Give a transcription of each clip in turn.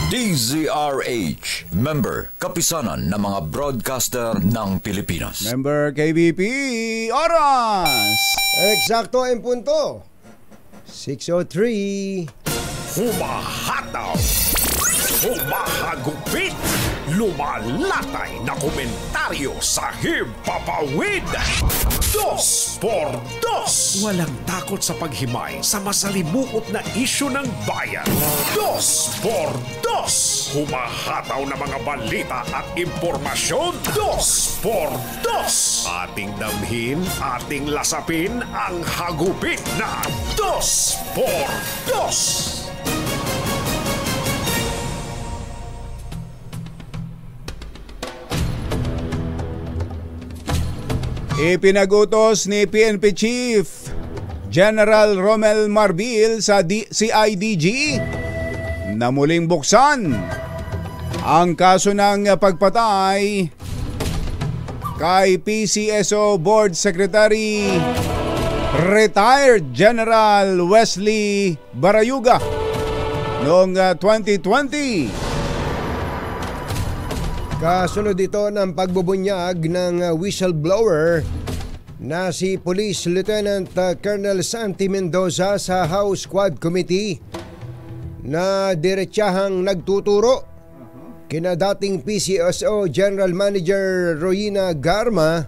DZRH, member, kapisanan ng mga broadcaster ng Pilipinas. Member KBP, oras! Eksakto ang punto. 6:03. Humahataw, humahagupit, lumalatay na komentaryo sa himpapawid. 2 por 2. Walang takot sa paghimay sa masalimuot na isyu ng bayan. 2 por 2. Humahataw na mga balita at impormasyon. 2 por 2. Ating damhin, ating lasapin ang hagupit na 2 por 2. Ipinagutos ni PNP Chief General Romel Marbil sa CIDG na muling buksan ang kaso ng pagpatay kay PCSO Board Secretary Retired General Wesley Barayuga noong 2020. Kasunod ito ng pagbubunyag ng whistleblower na si Police Lieutenant Colonel Santi Mendoza sa House Quad Committee na diretsahang nagtuturo kina dating PCSO General Manager Royina Garma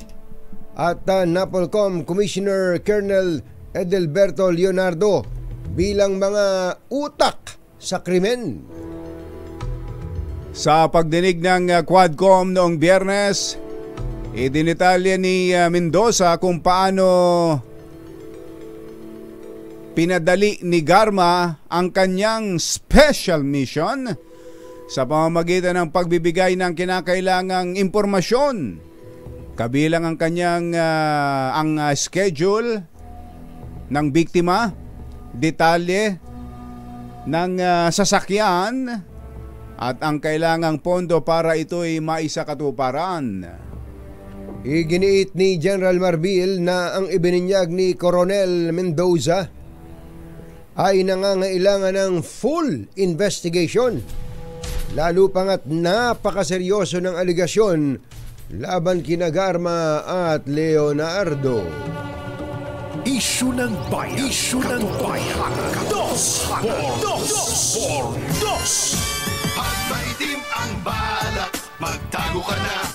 at NAPOLCOM Commissioner Colonel Edelberto Leonardo bilang mga utak sa krimen. Sa pagdinig ng Quadcom noong Biyernes, idinitalya ni Mendoza kung paano pinadali ni Garma ang kanyang special mission sa pamamagitan ng pagbibigay ng kinakailangang impormasyon. Kabilang ang kanyang schedule ng biktima, detalye ng sasakyan, at ang kailangang pondo para ito'y maisakatuparan. Iginiit ni General Marbil na ang ibinunyag ni Coronel Mendoza ay nangangailangan ng full investigation, lalo pangat napakaseryoso ng aligasyon laban kina Garma at Leonardo. Isyu ng bayan, isyu ng bayan. 2 por 2. Pag maitim ang balak, magtago ka na.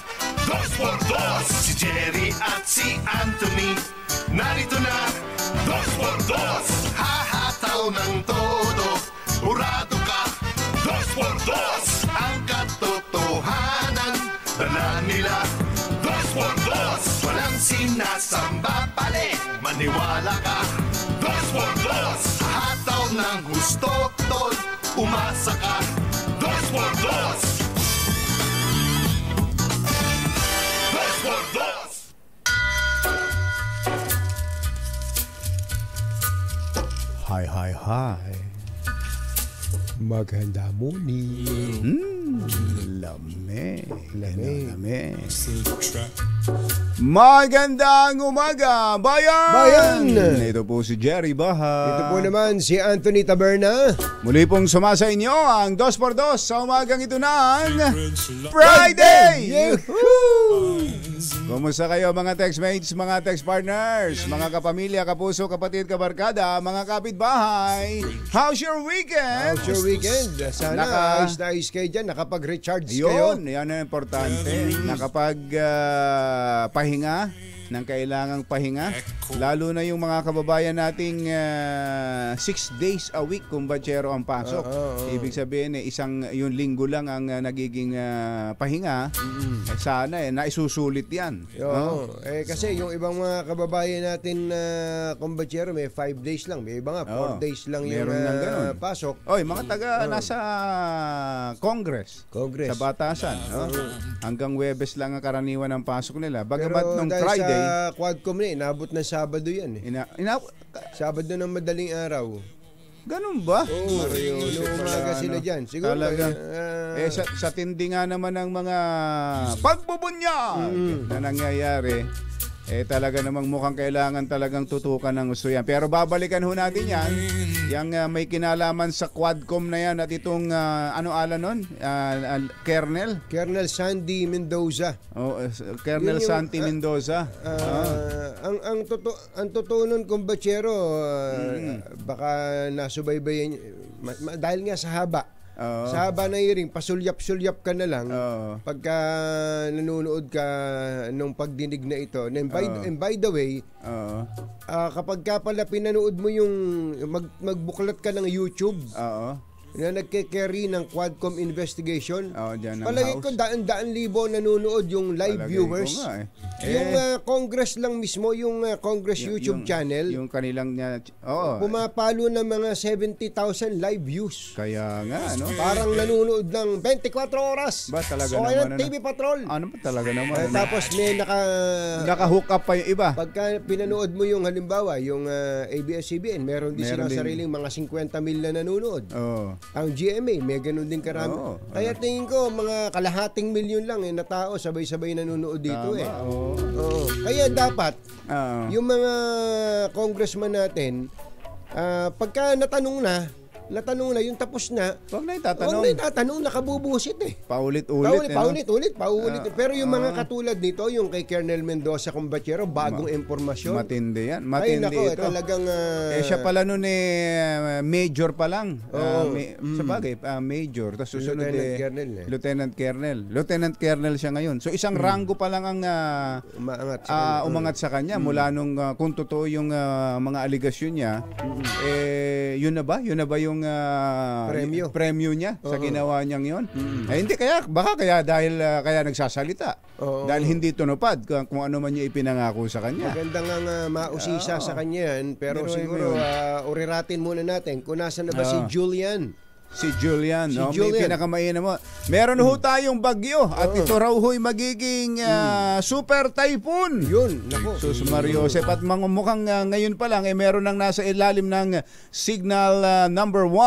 2 por 2. Si Jerry at si Anthony, narito na. 2 por 2. Hahataw ng todo, urado ka. 2 por 2. Ang katotohanan, dala nila. 2 por 2. Walang sinasamba pali, maniwala ka. 2 por 2. Hahataw ng gusto, tol, umasa ka. 2 por 2. 2 por 2. Hi. Maganda muni. Lamig. Magandang umaga, bayan! Ito po si Jerry Baha. Ito po naman si Anthony Taberna. Muli pong sumasa inyo ang 2 por 2 sa umagang ito ng Friday! Kumusta kayo mga textmates, mga text partners, mga kapamilya, kapuso, kapatid, kabarkada, mga kapitbahay? How's your weekend? How's your weekend? Sana ayos na ayos kayo dyan. Nakapag-recharge kayo. Yan ang importante. Nakapag-pahinga ng kailangang pahinga. Lalo na yung mga kababayan nating 6 days a week kung batsero ang pasok. Ibig sabihin yung linggo lang ang nagiging pahinga. Sana naisusulit yan. Kasi yung ibang mga kababayan natin kung batsero may 5 days lang. May iba nga 4 days lang yung pasok. Mga taga nasa Congress. Sa batasan. Hanggang Webes lang ang karaniwan ng pasok nila. Bagamat nung Friday sa Quadcom na inabot na Sabado yan Sabado ng madaling araw. Ganun ba? Oo, umaga sila dyan. Siguro sa tindi nga naman ng mga pagbubunya na nangyayari, Talaga namang mukhang kailangan talagang tutukan ng gusto yan. Pero babalikan ho natin yan. Yang may kinalaman sa Quadcom na yan at itong Kernel? Kernel Sandy Mendoza. Kernel Sandy Mendoza. Ang totoo nun, kumbachero, baka nasubaybayan dahil nga sa haba. Sa haba na hearing, pasulyap-sulyap ka na lang pagka nanonood ka nung pagdinig na ito. And by the way, kapag ka pala pinanood mo yung magbuklat ka ng YouTube na nagke-carry ng Quadcom investigation, palagi ko daan-daan libo nanonood yung live viewers. Yung Congress lang mismo, yung Congress YouTube channel, yung kanilang pumapalo ng mga 70,000 live views. Kaya nga, parang nanonood ng 24 oras. Ba talaga naman? TV Patrol. Ano ba talaga naman? Tapos may naka-hook up pa yung iba. Pagka pinanood mo yung halimbawa, yung ABS-CBN, meron din silang sariling mga 50 mil na nanonood. Ang GMA, may ganun din karami. Kaya tingin ko, mga kalahating milyon lang na tao sabay-sabay nanonood dito. Kaya dapat, yung mga congressman natin, pagka natanong na yung tapos na, huwag na itatanong, nakabubusit Paulit-ulit. Paulit. Pero yung mga katulad nito, yung kay Kernel Mendoza Kumbachero, bagong impormasyon. Matindi yan. Matindi ito. Talagang... siya pala nun major pa lang. Sabagay, major. Tapos susunod Lieutenant Colonel. Lieutenant Colonel siya ngayon. So isang rango pa lang ang umangat sa kanya mula nung kung totoo yung mga aligasyon niya. Yun na ba yung premyo niya sa ginawa niyang yon? Hindi baka dahil nagsasalita. Dahil hindi tunupad kung ano man niya ipinangako sa kanya. Maganda nga mausisa sa kanya yan, pero siguro uriratin muna natin kung nasa na ba si Julian. Si Julian. May pinakamaina mo. Meron ho tayong bagyo at ito raw ho'y magiging super typhoon. Yun, naku. Sus Mario Joseph, at mukhang ngayon pa lang meron nang nasa ilalim ng signal number 4.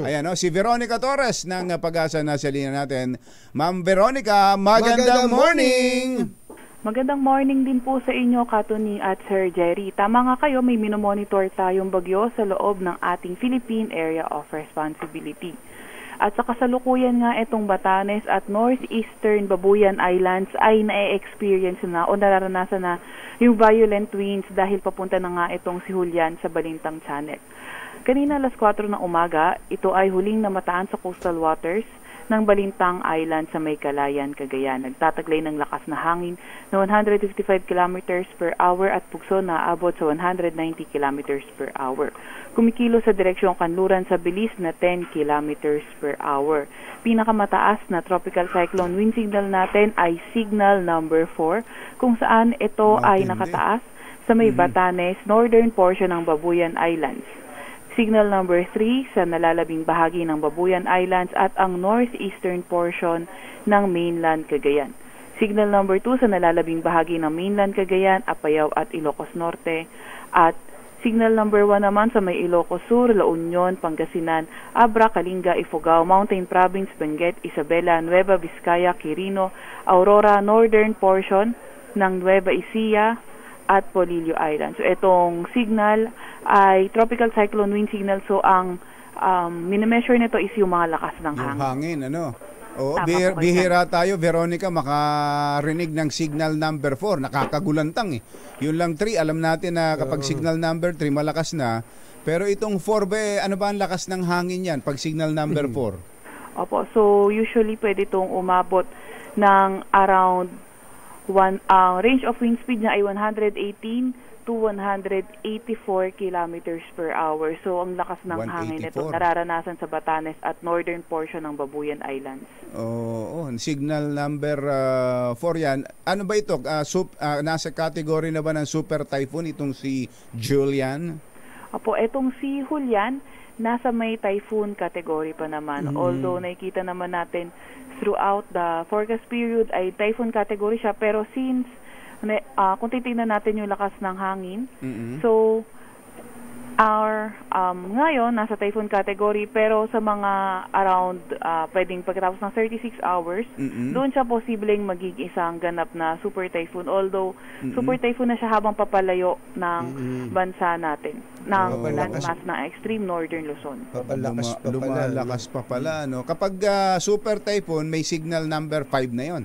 Ayan, si Veronica Torres ng Pag-asa na sa linya natin. Ma'am Veronica, magandang morning! Magandang morning din po sa inyo, Katuni at Sir Jerry. Tama nga kayo, may minomonitor tayong bagyo sa loob ng ating Philippine Area of Responsibility. At sa kasalukuyan nga itong Batanes at Northeastern Babuyan Islands ay na-experience na o nararanasan na yung violent winds dahil papunta na nga itong si Julian sa Balintang Channel. Kanina alas 4 ng umaga, ito ay huling namataan sa coastal waters ng Balintang Island sa May Calayan, Cagayan. Nagtataglay ng lakas na hangin na 155 kilometers per hour at pugso na abot sa 190 kilometers per hour. Kumikilo sa direksyong kanluran sa bilis na 10 kilometers per hour. Pinakamataas na tropical cyclone wind signal natin ay signal number 4, kung saan ito ay nakataas sa may Batanes, northern portion ng Babuyan Islands. Signal number 3 sa nalalabing bahagi ng Babuyan Islands at ang northeastern portion ng mainland Cagayan. Signal number 2 sa nalalabing bahagi ng mainland Cagayan, Apayao at Ilocos Norte. At signal number 1 naman sa may Ilocos Sur, La Union, Pangasinan, Abra, Kalinga, Ifugao, Mountain Province, Benguet, Isabela, Nueva Vizcaya, Quirino, Aurora, northern portion ng Nueva Ecija at Polillo Island. So itong signal ay tropical cyclone wind signal. So ang minimeasure nito is yung mga lakas ng hangin. Yung hangin, bihira tayo, Veronica, makarinig ng signal number 4. Nakakagulantang Yun lang 3, alam natin na kapag signal number 3 malakas na. Pero itong 4 ba, ano ba ang lakas ng hangin yan pag signal number 4? Opo, so usually pwede itong umabot ng around range of wind speed niya ay 118 to 184 kilometers per hour. So, ang lakas ng hangin nito nararanasan sa Batanes at northern portion ng Babuyan Islands. Signal number 4 yan. Ano ba ito? Nasa category na ba ng super typhoon itong si Julian? Opo, itong si Julian, nasa may typhoon category pa naman. Although nakikita naman natin throughout the forecast period ay typhoon category siya, pero since kung titignan natin yung lakas ng hangin, so Ngayon, nasa typhoon category, pero sa mga around, pwedeng pagkatapos ng 36 hours, doon siya posibleng magiging isang ganap na super typhoon. Although, super typhoon na siya habang papalayo ng bansa natin, ng landmass ng extreme northern Luzon. Lumalakas pa pala. No? Kapag super typhoon, may signal number 5 na yon.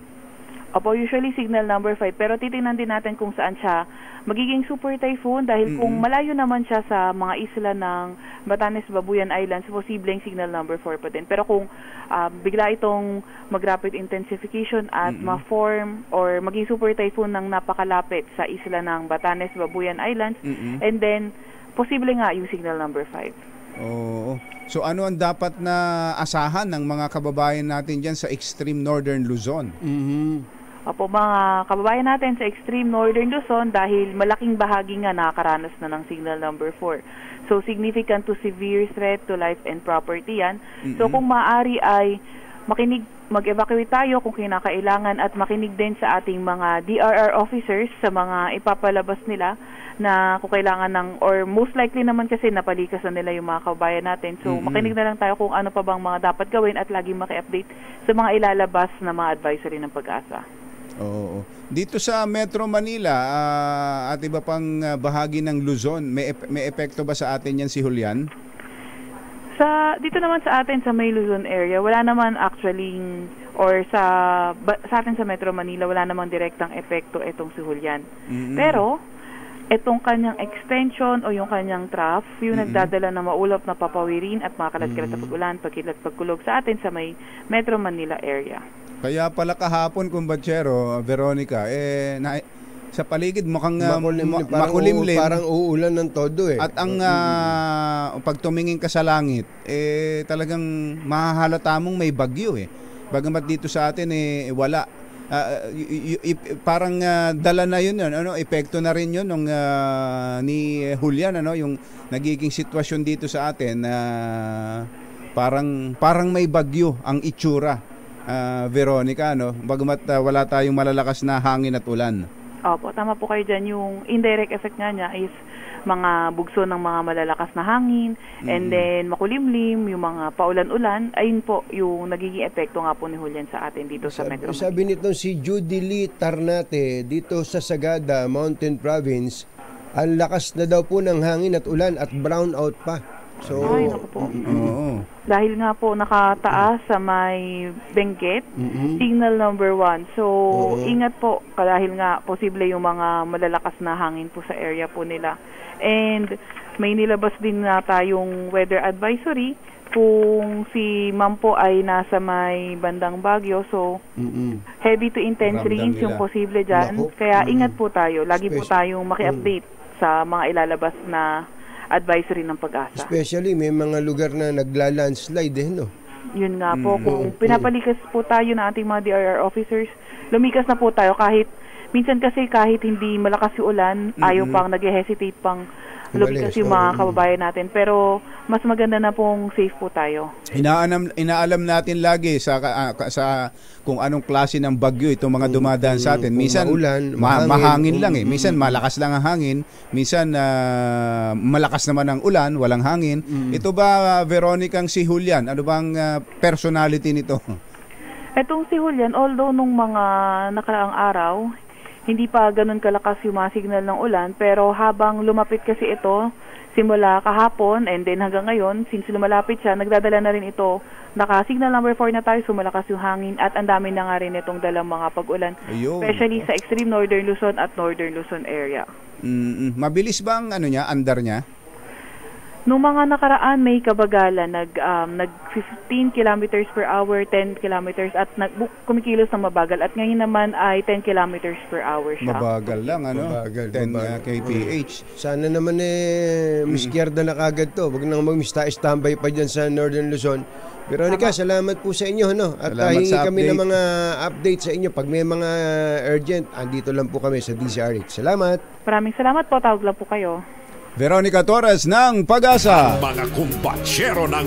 Opo, usually signal number 5, pero titingnan din natin kung saan siya magiging super typhoon dahil kung malayo naman siya sa mga isla ng Batanes, Babuyan Islands, posibleng signal number 4 pa din. Pero kung bigla itong mag-rapid intensification at ma-form or maging super typhoon ng napakalapit sa isla ng Batanes, Babuyan Islands, and then posible nga yung signal number 5. Oo. So ano ang dapat na asahan ng mga kababayan natin dyan sa extreme northern Luzon? Opo, mga kababayan natin sa extreme northern Luzon dahil malaking bahagi nga nakakaranas na ng signal number 4. So, significant to severe threat to life and property yan. So, kung maaari ay mag-evacuate tayo kung kinakailangan at makinig din sa ating mga DRR officers sa mga ipapalabas nila na kung kailangan ng, or most likely naman kasi napalikas na nila yung mga kababayan natin. So, makinig na lang tayo kung ano pa bang mga dapat gawin at laging maki-update sa mga ilalabas na mga advisory ng Pag-asa. Oo. Dito sa Metro Manila at iba pang bahagi ng Luzon, may epekto ba sa atin yan si Julian? Dito naman sa atin sa may Luzon area, wala naman actually, or sa atin sa Metro Manila, wala namang direktang epekto itong si Julian. Pero, itong kanyang extension o yung kanyang trough, yung nagdadala ng maulap na papawirin at mga kalat-kalat na pag-ulan, pagkilat, pagkulog sa atin sa may Metro Manila area. Kaya pala kahapon, kumbatsero, Veronica, sa paligid mukhang makulimlim. Parang uulan ng todo eh. At ang pag tumingin ka sa langit, talagang mahahalata mong may bagyo eh. Bagamat dito sa atin wala. Parang dala na yun, epekto na rin yun nung ni Julian, yung nagiging sitwasyon dito sa atin, parang may bagyo ang itsura. Veronica, bagamat wala tayong malalakas na hangin at ulan. Opo, tama po kayo dyan. Yung indirect effect nga niya is mga bugso ng mga malalakas na hangin, and then makulimlim, yung mga paulan-ulan, ayun po yung nagiging epekto nga po ni Julian sa atin dito sa Metro Manila. Sabi nito si Judy Lee Tarnate, dito sa Sagada, Mountain Province, ang lakas na daw po ng hangin at ulan at brownout pa. So, ay, naku po. Dahil nga po nakataas sa may Benguet, signal number 1. So, ingat po dahil nga posible yung mga malalakas na hangin po sa area po nila. And may nilabas din na tayong weather advisory kung si ma'am po ay nasa may bandang Baguio. So, heavy to intense rains yung posible dyan. Kaya ingat po tayo. Lagi po tayong maki-update sa mga ilalabas na advisory ng Pag-asa. Especially may mga lugar na nagla-landslide no? Yun nga po, kung pinapalikas po tayo ng ating mga DRR officers, lumikas na po tayo minsan kasi kahit hindi malakas yung ulan, ayaw pang nag-hesitate pang lumikas yung mga kababayan natin. Pero mas maganda na pong safe po tayo. Inaalam natin lagi sa kung anong klase ng bagyo itong mga dumadaan sa atin. Minsan mahangin lang minsan malakas lang ang hangin, minsan malakas naman ang ulan, walang hangin. Ito ba, Veronica, si Julian, ano bang personality nito? Etong si Julian, although nung mga nakaraang araw, hindi pa ganun kalakas yung mga signal ng ulan, pero habang lumapit kasi ito, simula kahapon and then hanggang ngayon, since lumalapit siya, nagdadala na rin ito. Naka-signal number 4 na tayo, sumalakas yung hangin at ang dami na nga rin itong dalang mga pag-ulan. Especially sa extreme northern Luzon at northern Luzon area. Mabilis ba ang andar niya? Noong mga nakaraan, may kabagalan, nag 15 kilometers per hour, 10 kilometers, at kumikilos ng mabagal. At ngayon naman ay 10 kilometers per hour siya. Mabagal lang, 10 kph. Sana naman miskierda na kagad to. Huwag nang mag-standby pa dyan sa Northern Luzon. Veronica, salamat po sa inyo. At hingi kami ng mga update sa inyo. Pag may mga urgent, andito lang po kami sa DZRH. Salamat. Maraming salamat po. Tawag lang po kayo. Veronica Torres ng Pag-asa. Mga kumbatsero ng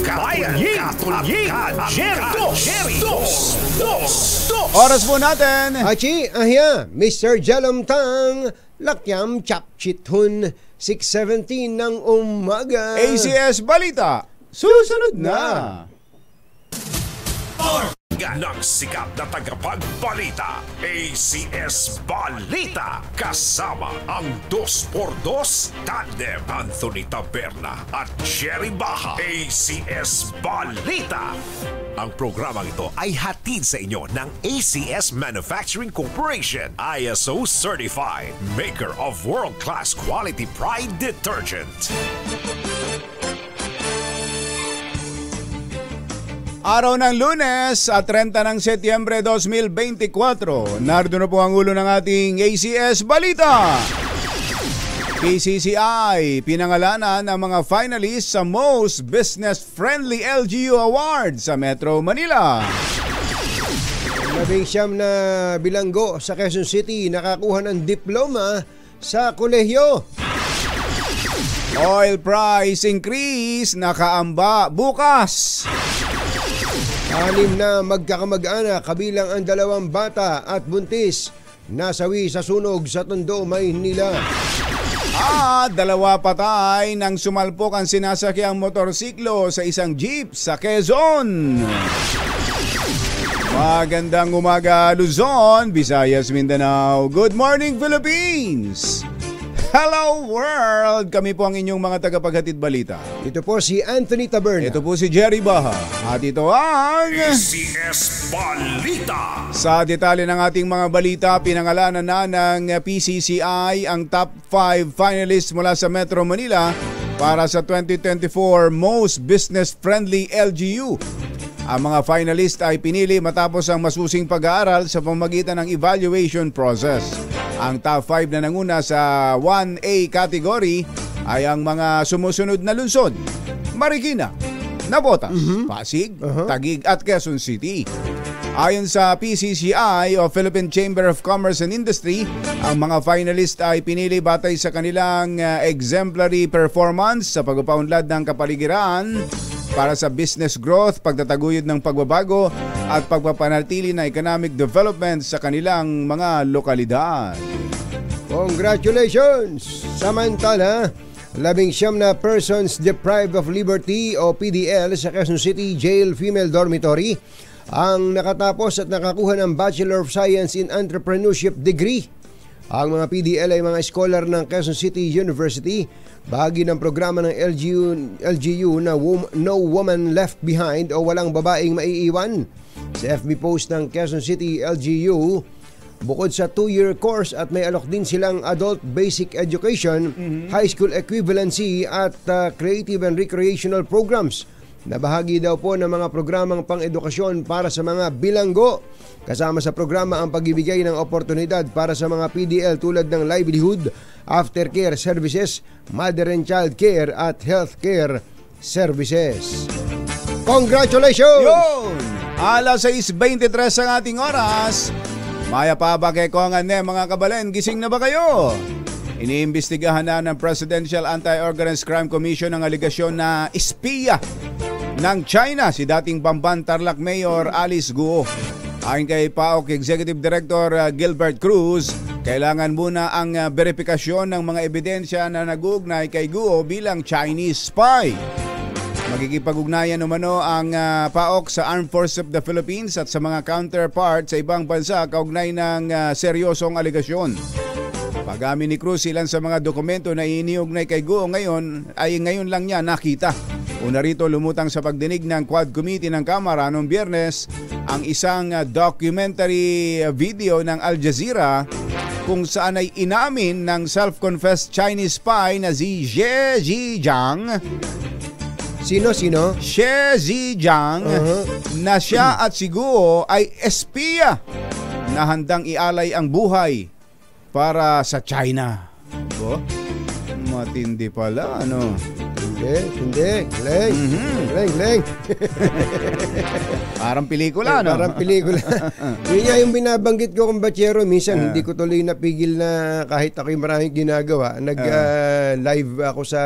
Katunying, Jerry Dos. Oras po natin. Achi, Mr. Jalamtang, Lakyam Chapchithun, 6:17 ng umaga. ACS Balita, susunod na. Ng sikat na tagapagbalita, ACS Balita. Kasama ang 2x2 tandem Anthony Taberna at Jerry Baha. ACS Balita. Ang programang ito ay hatid sa inyo ng ACS Manufacturing Corporation, ISO certified, maker of world-class quality Pride detergent. Araw ng Lunes at 30 ng Setyembre 2024. Narito na po ang ulo ng ating ACS Balita. PCCI pinangalanan ang mga finalists sa Most Business-Friendly LGU Award sa Metro Manila. 19 na bilanggo sa Quezon City nakakuha ng diploma sa kolehiyo. Oil price increase nakaamba bukas. 6 na magkakamag-anak kabilang ang 2 bata at buntis nasawi sa sunog sa Tondo, Maynila. At 2 patay nang sumalpok ang sinasakyang motorsiklo sa isang jeep sa Quezon. Magandang umaga Luzon, Visayas, Mindanao. Good morning Philippines! Hello world! Kami po ang inyong mga tagapaghatid balita. Ito po si Anthony Taberna. Ito po si Jerry Baha. At ito ang ACS Balita. Sa detalye ng ating mga balita, pinangalanan na ng PCCI ang top 5 finalists mula sa Metro Manila para sa 2024 Most Business-Friendly LGU. Ang mga finalist ay pinili matapos ang masusing pag-aaral sa pamamagitan ng evaluation process. Ang top 5 na nanguna sa 1A category ay ang mga sumusunod na lungsod: Marikina, Navotas, Pasig, Taguig at Quezon City. Ayon sa PCCI o Philippine Chamber of Commerce and Industry, ang mga finalist ay pinili batay sa kanilang exemplary performance sa pagpapaunlad ng kapaligiran para sa business growth, pagtataguyod ng pagbabago at pagpapanatili ng economic development sa kanilang mga lokalidad. Congratulations! Samantala, 19 na persons deprived of liberty o PDL sa Quezon City Jail Female Dormitory ang nakatapos at nakakuha ng Bachelor of Science in Entrepreneurship degree. Ang mga PDL ay mga scholar ng Quezon City University, bahagi ng programa ng LGU na No Woman Left Behind o Walang Babaeng Maiiwan. Sa FB post ng Quezon City LGU, bukod sa 2-year course at may alok din silang Adult Basic Education, High School Equivalency at Creative and Recreational Programs na bahagi daw po ng mga programang pang-edukasyon para sa mga bilanggo. Kasama sa programa ang pagbibigay ng oportunidad para sa mga PDL tulad ng livelihood, aftercare services, mother and child care at healthcare services. Congratulations! Yun! Alas 6:23 ang ating oras. Maya pa ba kay Kongan mga kabalen? Gising na ba kayo? Iniimbestigahan na ng Presidential Anti-Organized Crime Commission ang aligasyon na espiya ng China si dating Bamban Tarlac Mayor Alice Guo. Ayon kay PAOK Executive Director Gilbert Cruz, kailangan muna ang verifikasyon ng mga ebidensya na nag-uugnay kay Guo bilang Chinese spy. Magkikipag-ugnayan umano ang PAOK sa Armed Forces of the Philippines at sa mga counterpart sa ibang bansa kaugnay ng seryosong aligasyon. Pag-amin ni Cruz, ilan sa mga dokumento na iniugnay kay Guo ngayon ay ngayon lang niya nakita. Una rito, lumutang sa pagdinig ng Quad Committee ng Kamara noong Biyernes ang isang documentary video ng Al Jazeera kung saan ay inamin ng self-confessed Chinese spy na si Xie Zhejiang. Sino? Xie Zhejiang na siya at si Guo ay espiya na handang ialay ang buhay para sa China. Matindi pala, ano? Hindi. Leng. Parang pelikula, no? Parang pelikula. Yun nga yung binabanggit ko kung Bachero. Minsan hindi ko tuloy napigil na kahit ako'y maraming ginagawa. Nag-live ako sa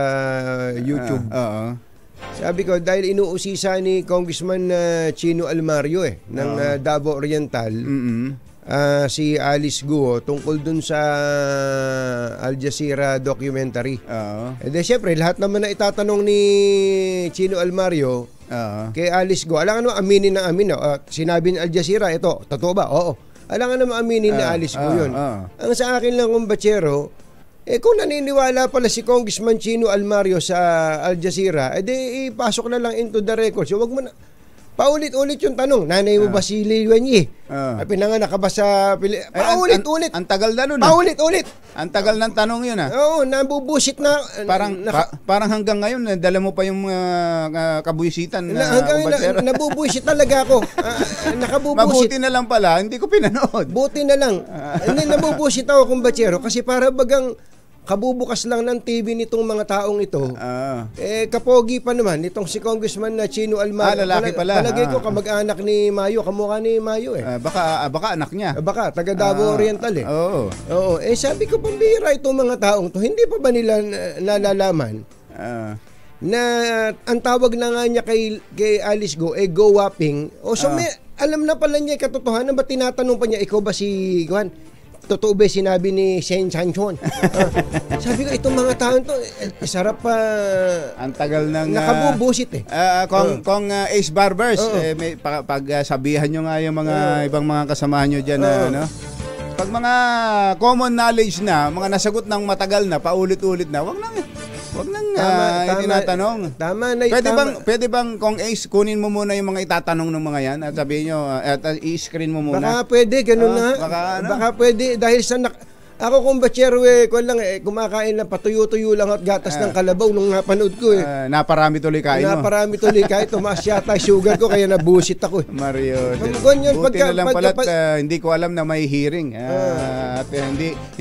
YouTube. Sabi ko, dahil inuusisa ni Congressman Chino Almario ng Davao Oriental, si Alice Guo tungkol dun sa Al Jazeera documentary. Eh di syempre, lahat naman na itatanong ni Chino Almario kay Alice Guo. Alangan naman aminin na amin. Sinabi ni Al Jazeera, ito, totoo ba? Oo. Alangan naman aminin na Alice Guo yun. Ang sa akin lang, kumbachero, kung naniniwala pala si Congressman Chino Almario sa Al Jazeera, edi ipasok na lang into the records. So, wag mo na. Paulit-ulit yung tanong, nanay mo ba si Lee Wenyi? Pinanganak ka ba sa paulit-ulit. Ang tagal na nun. Paulit-ulit. Ang tagal ng tanong yun. Oo, nabubusit na. Parang hanggang ngayon, dala mo pa yung kabuisitan. Nabubusit talaga ako. Nakabubusit. Mabuti na lang pala, hindi ko pinanood. Buti na lang. Hindi, nabubusit ako, kumbachero, kasi para bagang kabubukas lang ng TV nitong mga taong ito. Kapogi pa naman itong si Congressman na Chino Almario. Lalaki pala. Palagay ko kamag-anak ni Mayo, kamukha ni Mayo Baka anak niya. Baka taga Davao Oriental Oo. Sabi ko, pambira itong mga taong to. Hindi pa ba nila nalalaman na ang tawag na nga niya kay Alice Go go whopping. Alam na pala niya katotohanan, ba tinatanong pa niya, ikaw ba si Juan? Totoo ba sinabi ni Shen Chanchon? Sabi ko, itong mga taon to, sarap pa. Ang tagal ng nakabubusit kung Ace Barbers, pag sabihan nyo nga yung mga ibang mga kasamahan nyo dyan pag mga common knowledge na, mga nasagot ng matagal na, paulit-ulit na, wag nang itinatanong. Tama na. Pwede bang kung Ace, kunin mo muna yung mga itatanong ng mga yan at sabihin nyo, at i-screen mo muna. Baka pwede, ganun na. Baka pwede, dahil sa ako kung bachero kumakain lang, patuyo-tuyo lang at gatas ng kalabaw nung napanood ko Naparami tuloy kain mo. Naparami tuloy kain. Tumaas yata sugar ko, kaya nabusit ako. Mario. Buti na lang pala hindi ko alam na may hearing. At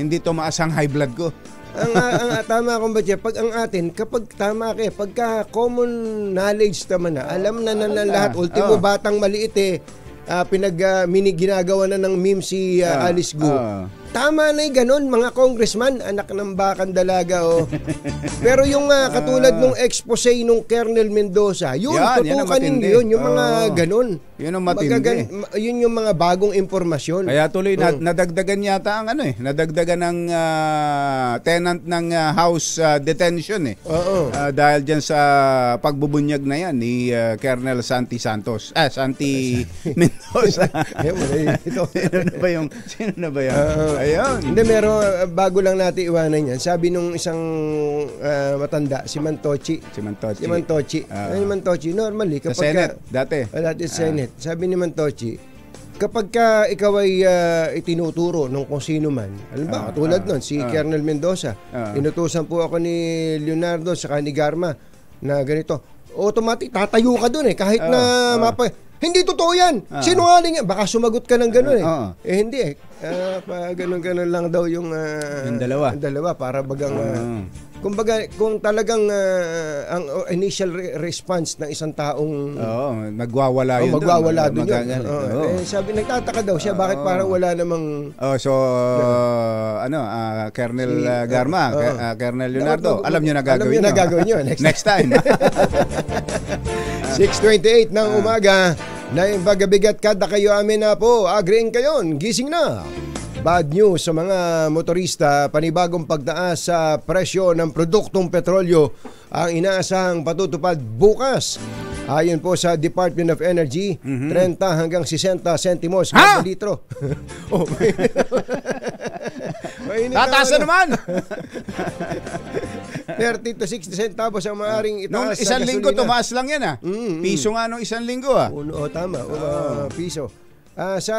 hindi tumaas ang high blood ko. ang tama kung ba pag ang atin, kapag tama pagka common knowledge naman na, alam na lahat, ultimo batang maliit ginagawa na ng meme si Alice Guo. Tama na ganun, mga congressman, anak ng bakang dalaga Pero yung katulad nung expose nung Colonel Mendoza, yun tutukan ninyo yun, yung mga ganun. Yun ang matindi. Yun yung mga bagong impormasyon. Kaya tuloy nadagdagan yata ang nadagdagan ng tenant ng house detention dahil diyan sa pagbubunyag na yan ni Colonel Santi Santos. Santi Mendoza. Sino na ba yan? Ayun. Hindi, bago lang natin iwanan yan. Sabi nung isang matanda, si Mantochi. Si Mantochi, normally kapag sa Senate, dati sa Senate. Sabi ni Mantochi, kapag ikaw ay itinuturo ng kung sino man, alam ba, tulad nun, si Colonel Mendoza, inutusan po ako ni Leonardo sa ni Garma na ganito, automatic, tatayo ka dun kahit na hindi totoo yan. Sinungaling yan. Baka sumagot ka ng gano'n hindi ganun lang daw yung dalawa para bagang kumbaga kung talagang ang initial response ng isang taong nagwawala yun. Magwawala doon yun. Sabi, nagtataka daw siya bakit parang wala namang Colonel Garma, Colonel Leonardo, alam niyo na gagawin nyo. Next time. 6:28 ng umaga na bagabigat kada kayo amin na po. Agreeing kayo, gising na. Bad news sa mga motorista, panibagong pagtaas sa presyo ng produktong petrolyo ang inaasahang patutupad bukas. Ayon po sa Department of Energy, 30 hanggang 60 sentimos kada litro. Tataas na naman! 30 to 60 centavos ang maaaring itaas nung isang linggo, tumaas lang yan Piso nga nung isang linggo tama, piso. Sa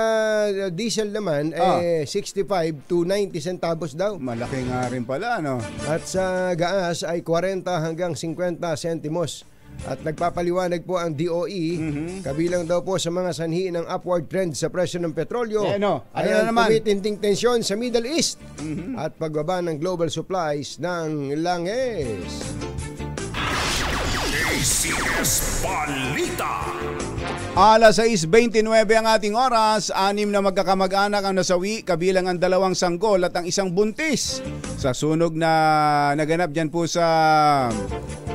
diesel naman, 65 to 90 centavos daw. Malaki nga rin pala, At sa gas ay 40 hanggang 50 sentimos. At nagpapaliwanag po ang DOE, kabilang daw po sa mga sanhi ng upward trend sa presyo ng petrolyo ay ang tumitinding tensyon sa Middle East at pagbaba ng global supplies ng langis. ACS Balita. Alas 6:29 ang ating oras, 6 na magkakamag-anak ang nasawi, kabilang ang 2 sanggol at ang 1 buntis sa sunog na naganap dyan po sa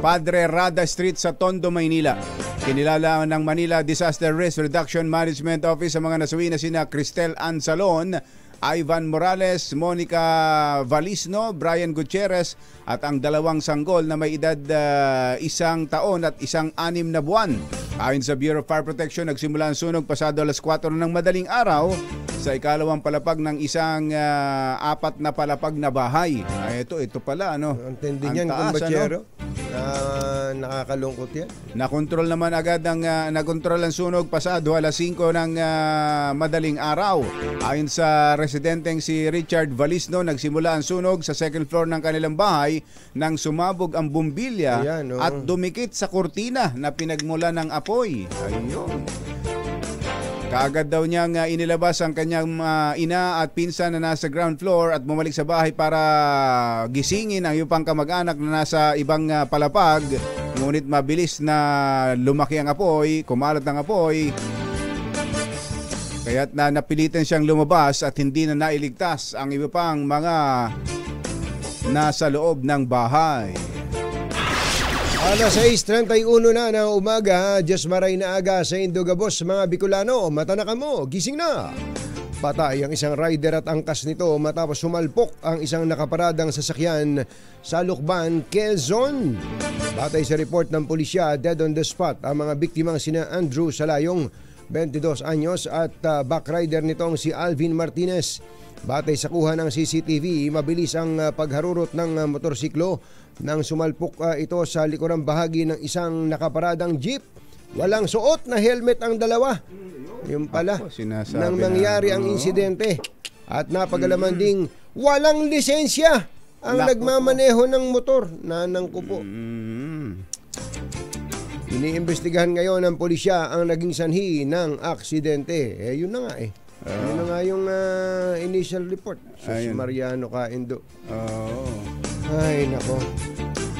Padre Rada Street sa Tondo, Maynila. Kinilala ng Manila Disaster Risk Reduction Management Office sa mga nasawi na sina Cristel Ansalon, Ivan Morales, Monica Valisno, Brian Gutierrez at ang dalawang sanggol na may edad 1 taon at 6 na buwan. Ayon sa Bureau of Fire Protection, nagsimula ang sunog pasado alas 4 ng madaling araw sa ikalawang palapag ng isang 4 na palapag na bahay. Ito pala ano. Ang tindi niyan, kumbachero. Nakakalungkot yan. Nakontrol ang sunog pasado alas 5 ng madaling araw. Ayon sa residenteng si Richard Valisno, nagsimula ang sunog sa second floor ng kanilang bahay nang sumabog ang bumbilya at dumikit sa kurtina na pinagmula ng apoy. Ayun. Kaagad daw niyang inilabas ang kanyang ina at pinsan na nasa ground floor at bumalik sa bahay para gisingin ang iyong kamag-anak na nasa ibang palapag. Ngunit mabilis na lumaki ang apoy, kumalat ang apoy. Kaya't napilitan siyang lumabas at hindi na nailigtas ang iba pang mga nasa loob ng bahay. Alas 6:31 na ng umaga, Diyos maray na aga sa Indogabos, mga Bicolano, mata na kamo, gising na. Patay ang isang rider at angkas nito matapos sumalpok ang isang nakaparadang sasakyan sa Lukban, Quezon. Batay sa report ng pulisya, dead on the spot ang mga biktimang sina Andrew Salayong, 22 anyos at backrider nitong si Alvin Martinez. Batay sa kuha ng CCTV, mabilis ang pagharurot ng motorsiklo nang sumalpok ito sa likurang bahagi ng isang nakaparadang jeep. Walang suot na helmet ang dalawa. Yung pala, nang nangyari ang insidente. At napagalaman ding walang lisensya ang nagmamaneho ng motor. Nanang ko po. Iniimbestigahan ngayon ng pulisya ang naging sanhi ng aksidente. Yun na nga yun na nga yung initial report. Sus Mariano Kaindo. Ay, nako.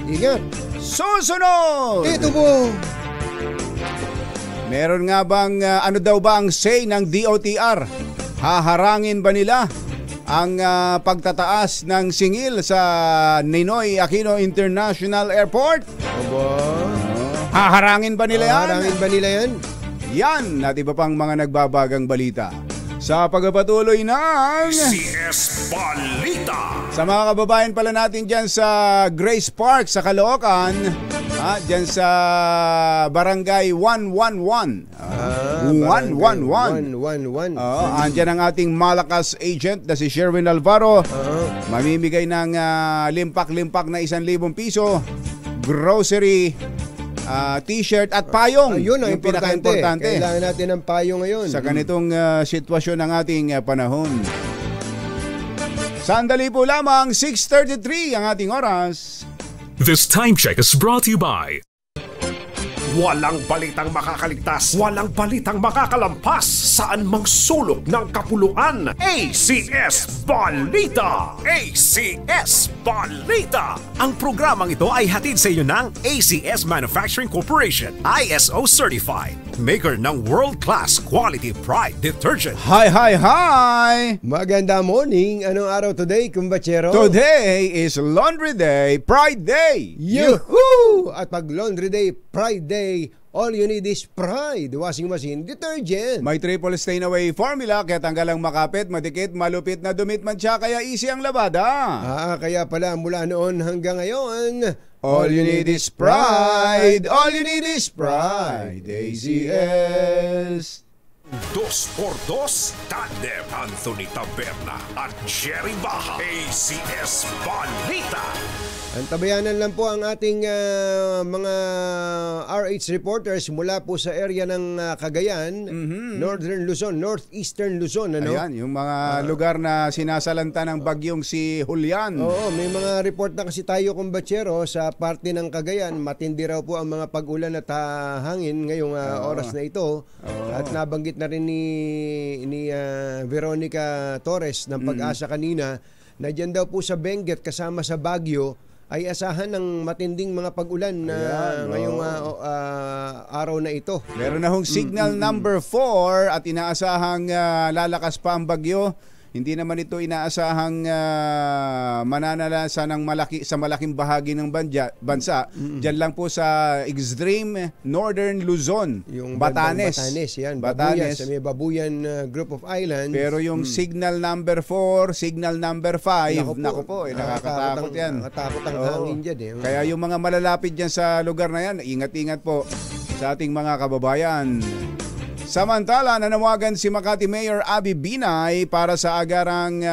Ingat. Susunod! Ito po. Meron nga bang, ano daw ba ang say ng DOTR? Haharangin ba nila ang pagtataas ng singil sa Ninoy Aquino International Airport? Haharangin ba nila yan? Haharangin ba nila yan? Yan at iba pang mga nagbabagang balita sa pagpapatuloy ng CS Balita. Sa mga kababayan pala natin dyan sa Grace Park sa Caloocan, dyan sa Barangay 111. 111. Andyan ang ating malakas agent na si Sherwin Alvaro. Mamimigay ng limpak-limpak na 1,000 piso, grocery, t-shirt at payong. Ayun ang yung pinaka-importante. Kailangan natin ng payong ngayon. Sa ganitong sitwasyon ng ating panahon. Sandali po lamang, 6:33 ang ating oras. This time check is brought to you by Walang balitang makakaligtas, walang balitang makakalampas, saan mang sulok ng kapuluan. ACS Balita! ACS Balita! Ang programang ito ay hatid sa iyo ng ACS Manufacturing Corporation, ISO Certified, maker ng world-class quality Pride detergent. Hi! Maganda morning. Anong araw today, kumbachero? Today is Laundry Day, Pride Day. Yuhuu! At pag Laundry Day, Pride Day, all you need is Pride washing machine detergent. May triple stain away formula kaya tanggal ang makapit, madikit, malupit na dumit man siya kaya easy ang labada. Kaya pala mula noon hanggang ngayon, all you need is Pride. All you need is Pride. ACS. 2x2, Tandem Anthony Taberna at Jerry Baja. ACS Balita. Antabayanan lang po ang ating mga RH reporters mula po sa area ng Cagayan, Northern Luzon, Northeastern Luzon. Ano? Ayan, yung mga lugar na sinasalanta ng bagyong si Julian. Oo, may mga report na kasi tayo, kumbachero, sa parte ng Cagayan. Matindi raw po ang mga pag-ulan at hangin ngayong oras na ito. At nabanggit na rin ni Veronica Torres ng Pag-asa kanina na dyan daw po sa Benguet kasama sa Baguio ay asahan ng matinding mga pag-ulan ngayong araw na ito. Meron na hong signal number 4 at inaasahang lalakas pa ang bagyo. Hindi naman ito inaasahang mananalasa ng sa malaking bahagi ng bansa. Diyan lang po sa extreme northern Luzon, Yung Batanes. Yan. Batanes. Sa may Babuyan group of islands. Pero yung signal number 4, signal number 5, naku po, nakakatakot yan. Nakakatakot ang hangin dyan eh. Kaya yung mga malalapit dyan sa lugar na yan, ingat-ingat po sa ating mga kababayan. Samantala, nanawagan si Makati Mayor Abby Binay para sa agarang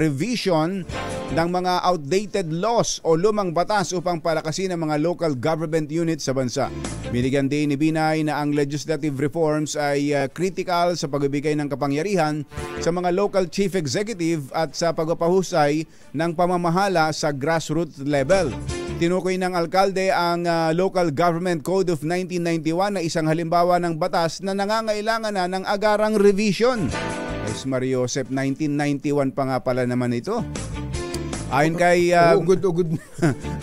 revision ng mga outdated laws o lumang batas upang palakasin ang mga local government units sa bansa. Binigyan din ni Binay na ang legislative reforms ay critical sa pagbibigay ng kapangyarihan sa mga local chief executive at sa pagpapahusay ng pamamahala sa grassroots level. Tinukoy ng alkalde ang Local Government Code of 1991 na isang halimbawa ng batas na nangangailangan na ng agarang revision. Es Mario Josep, 1991 pa nga pala naman ito. Ayon kay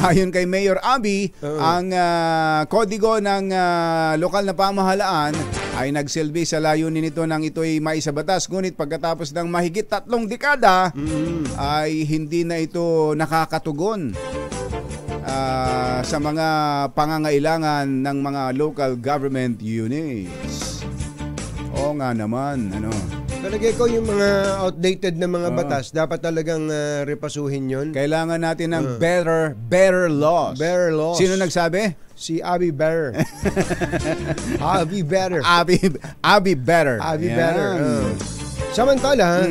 ayon kay Mayor Abby, ang kodigo ng lokal na pamahalaan ay nagsilbi sa layunin nito nang ito'y maisabatas. Ngunit pagkatapos ng mahigit 3 dekada ay hindi na ito nakakatugon sa mga pangangailangan ng mga local government units. Oo nga naman, Talagay ko yung mga outdated na mga batas, dapat talagang repasuhin yon. Kailangan natin ng better laws. Better laws. Sino nagsabi? Si Abby Better. Abby Better. Abby Better. Abby Better. Samantala,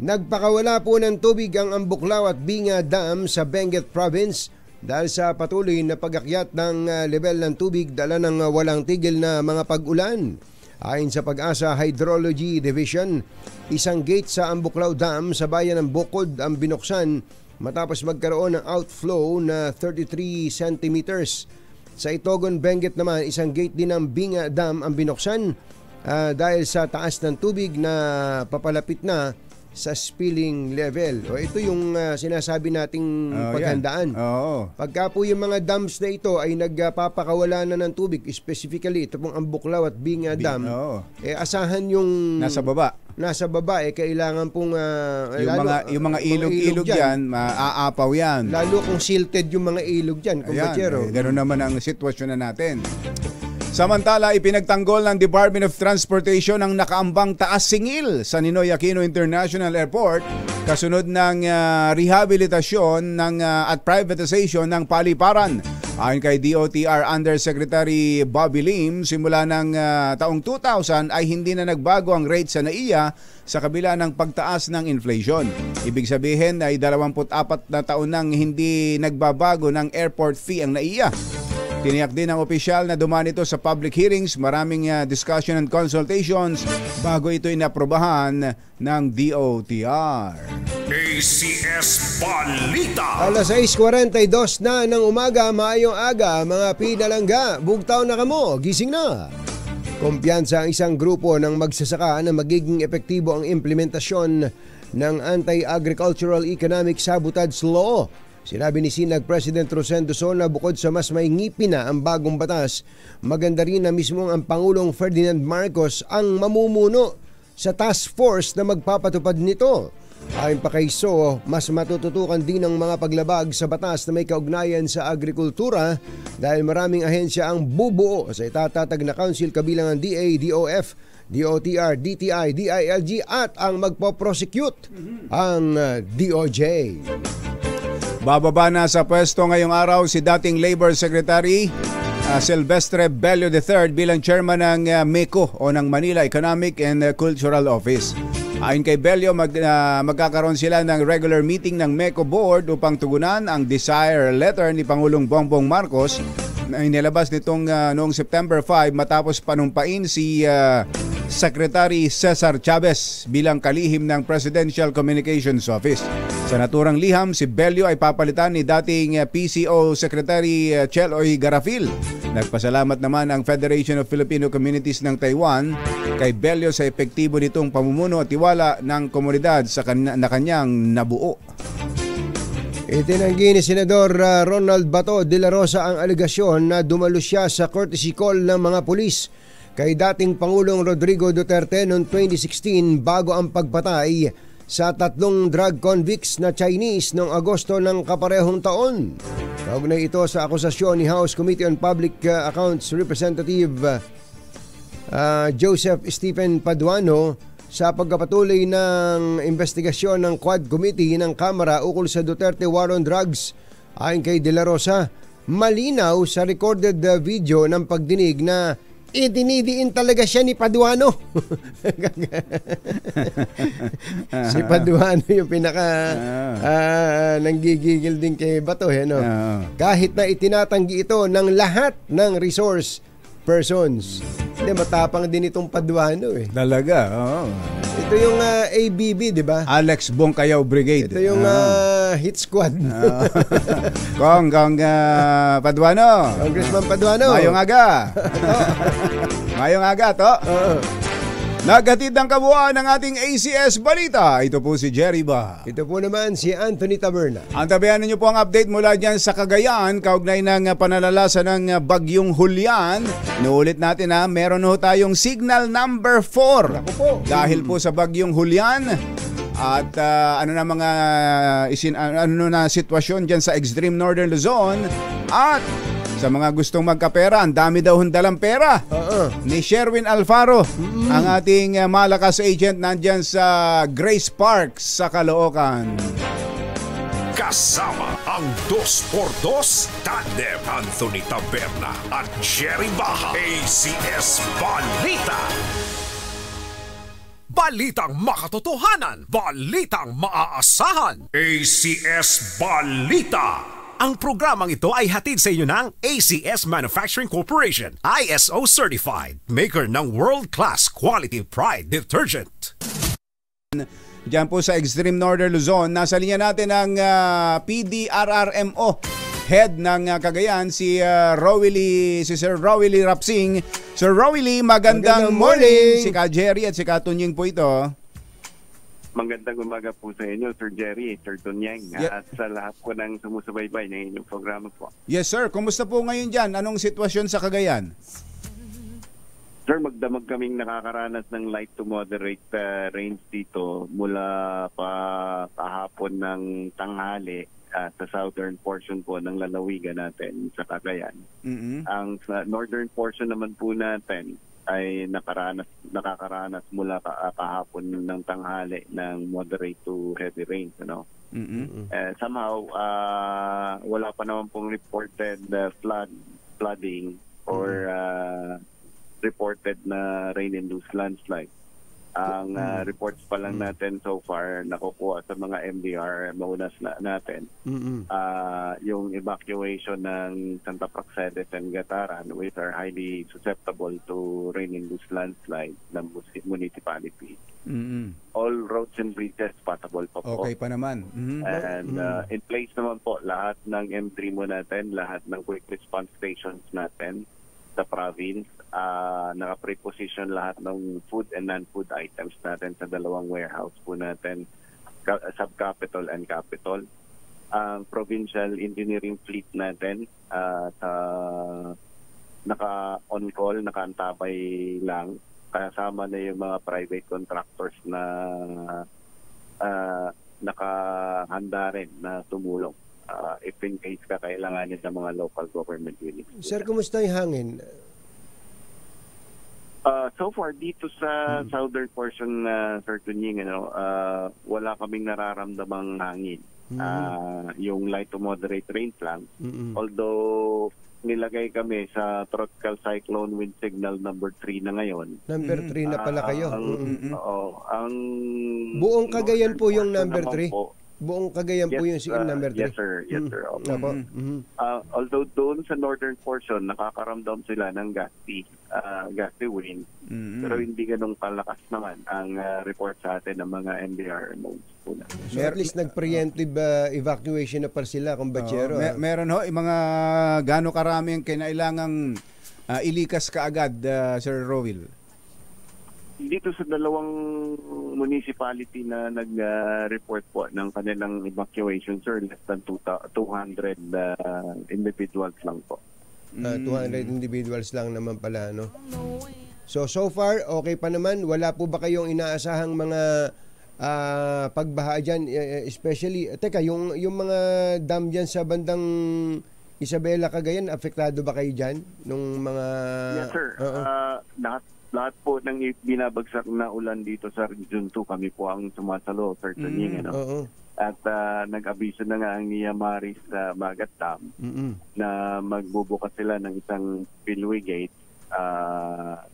nagpakawala po ng tubig ang Ambuklaw at Binga Dam sa Benguet Province dahil sa patuloy na pag-akyat ng level ng tubig dala ng walang tigil na mga pag-ulan. Ayon sa Pag-asa Hydrology Division, isang gate sa Ambuklaw Dam sa bayan ng Bukod ang binuksan matapos magkaroon ng outflow na 33 centimeters. Sa Itogon, Benguet naman, isang gate din ng Binga Dam ang binuksan dahil sa taas ng tubig na papalapit na sa spilling level. O ito yung sinasabi nating paghandaan. Pagka po yung mga dams na ito ay nagpapakawala na ng tubig, specifically ito pong Ambuklaw at Binga Dam, asahan yung nasa baba. Kailangan pong yung mga ilog-ilog diyan, maaapaw yan. Lalo kung silted yung mga ilog diyan, kumbatsero. Ganoon naman ang sitwasyon na natin. Samantala, ipinagtanggol ng Department of Transportation ang nakaambang taas singil sa Ninoy Aquino International Airport kasunod ng rehabilitasyon at privatization ng paliparan. Ayon kay DOTR Undersecretary Bobby Lim, simula ng taong 2000 ay hindi na nagbago ang rate sa NAIA sa kabila ng pagtaas ng inflation. Ibig sabihin ay 24 na taon nang hindi nagbabago ng airport fee ang NAIA. Tiniyak din ng opisyal na dumaan ito sa public hearings, maraming discussion and consultations bago ito inaprobahan ng DOTR. ACS Balita. Alas 6:42 na ng umaga, maayong aga, mga pinalangga, bugtaw na kamo, gising na. Kumpiyansa ang isang grupo ng magsasaka na magiging epektibo ang implementasyon ng Anti-Agricultural Economic Sabotage Law. Sinabi ni Sinag President Rosendo Son na bukod sa mas may ngipin na ang bagong batas, maganda rin na mismo ang Pangulong Ferdinand Marcos ang mamumuno sa task force na magpapatupad nito. Ayon pa kay So, mas matututukan din ang mga paglabag sa batas na may kaugnayan sa agrikultura dahil maraming ahensya ang bubuo sa itatatag na council kabilang ang DA, DOF, DOTR, DTI, DILG at ang magpo-prosecute ang DOJ. Bababa na sa pwesto ngayong araw si dating Labor Secretary Silvestre Bello III bilang chairman ng MECO o ng Manila Economic and Cultural Office. Ayon kay Bello, magkakaroon sila ng regular meeting ng MECO Board upang tugunan ang desire letter ni Pangulong Bongbong Marcos na inilabas nitong noong September 5 matapos panumpain si Secretary Cesar Chavez bilang kalihim ng Presidential Communications Office. Sa naturang liham, si Bello ay papalitan ni dating PCO Secretary Cheloy Garafil. Nagpasalamat naman ang Federation of Filipino Communities ng Taiwan kay Bello sa epektibo nitong pamumuno at tiwala ng komunidad na kanyang nabuo. Itinanggi ni Senador Ronald Bato de la Rosa ang alegasyon na dumalo siya sa courtesy call ng mga pulis kay dating Pangulong Rodrigo Duterte noong 2016 bago ang pagpatay sa 3 drug convicts na Chinese noong Agosto ng kaparehong taon. Kaugnay ito sa akusasyon ni House Committee on Public Accounts Representative Joseph Stephen Paduano sa pagkapatuloy ng investigasyon ng Quad Committee ng Kamara ukol sa Duterte War on Drugs. Ayon kay De La Rosa, malinaw sa recorded video ng pagdinig na dinidiin talaga siya ni Paduano. Si Paduano yung pinaka nanggigigil din kay Bato, no? Kahit na itinatanggi ito ng lahat ng resource persons. Hindi, matapang din itong Paduano Talaga, oo. Ito yung ABB, di ba? Alex Bongkayaw Brigade. Ito yung hit squad. Kong Paduano. Congressman Paduano. Mayong aga. Mayong aga to. Naghatid ng kabuuan ng ating ACS Balita. Ito po si Jerry Ba. Ito po naman si Anthony Taberna. Antabayan ninyo po ang update mula dyan sa Cagayan, kaugnay ng panalalasan ng bagyong Julian. Inuulit natin meron ho tayong signal number 4. Dahil po sa bagyong Julian. At ano na mga sitwasyon dyan sa extreme northern Luzon. At sa mga gustong magkapera, ang dami daw dalang pera. Ni Sherwin Alfaro, ang ating malakas agent nandyan sa Grace Park sa Caloocan. Kasama ang 2x2 Tandem Anthony Taberna at Jerry Baha. ACS Balita. Balitang makatotohanan, balitang maaasahan. ACS Balita. Ang programang ito ay hatid sa inyo ng ACS Manufacturing Corporation, ISO certified, maker ng world-class quality pride detergent. Diyan po sa extreme northern Luzon, nasa linya natin ang PDRRMO head ng Cagayan, si Sir Rowily Rapsing. Sir Rowily, magandang morning. Si Ka Jerry at si Ka Tunying po ito. Magandang umaga po sa inyo, Sir Jerry, Sir Tunyang, at sa lahat po ng sumusubaybay ng inyong programa po. Yes, sir. Kumusta po ngayon dyan? Anong sitwasyon sa Cagayan? Sir, magdamag kaming nakakaranas ng light to moderate rains dito mula pa kahapon ng tanghali sa southern portion po ng lalawigan natin sa Cagayan. Ang northern portion naman po natin ay nakakaranas mula kahapon ng tanghali ng moderate to heavy rains, somehow wala pa naman pong reported flooding or reported na rain-induced landslide. Ang reports pa lang natin so far nakukuha sa mga MDR maunas natin, yung evacuation ng Santa Praxedes and Gataran, which are highly susceptible to rain-induced landslide ng municipality. All roads and bridges passable pa po. Okay pa naman. And in place naman po lahat ng M3 mo natin, lahat ng quick response stations natin sa province. Naka-preposition lahat ng food and non-food items natin sa dalawang warehouse po natin, sub-capital and capital. Ang provincial engineering fleet natin naka-on-call, naka-antabay lang, kasama na yung mga private contractors na nakahanda rin na tumulong if in case kakailanganin ng mga local government units. Sir, kumusta yung hangin? So far dito sa southern portion Sir Tunying, wala kaming nararamdamang hangin. Yung light to moderate rains lang. Although nilagay kami sa tropical cyclone wind signal number 3 na ngayon. Number 3 na pala kayo. Ang buong Cagayan po yung number 3. Buong Cagayan po yung number 3. Yes sir, yes sir. Although doon sa northern portion nakakaramdam sila ng gusty wind, pero hindi ganong kalakas naman ang report sa atin ng mga MDR modes. So at least nag-preemptive evacuation na pa sila kung batsero. Meron ho, yung mga gano'ng karami ang kinailangang ilikas kaagad, Sir Rowil? Dito sa dalawang municipality na nag-report po ng kanilang evacuation, sir, less than 200 individuals lang po. 200 individuals lang naman pala, no? So far, okay pa naman. Wala po ba kayong inaasahang mga pagbaha dyan, especially, teka, yung mga dam dyan sa bandang Isabela, Cagayan, apektado ba kayo dyan? Nung mga... Yes, sir. Lahat po ng binabagsak na ulan dito sa Region 2, kami po ang sumasalo, Sir Tunying. At nag-abiso na nga ang Niyamaris sa Magat Dam na magbubukas sila ng isang spillway gate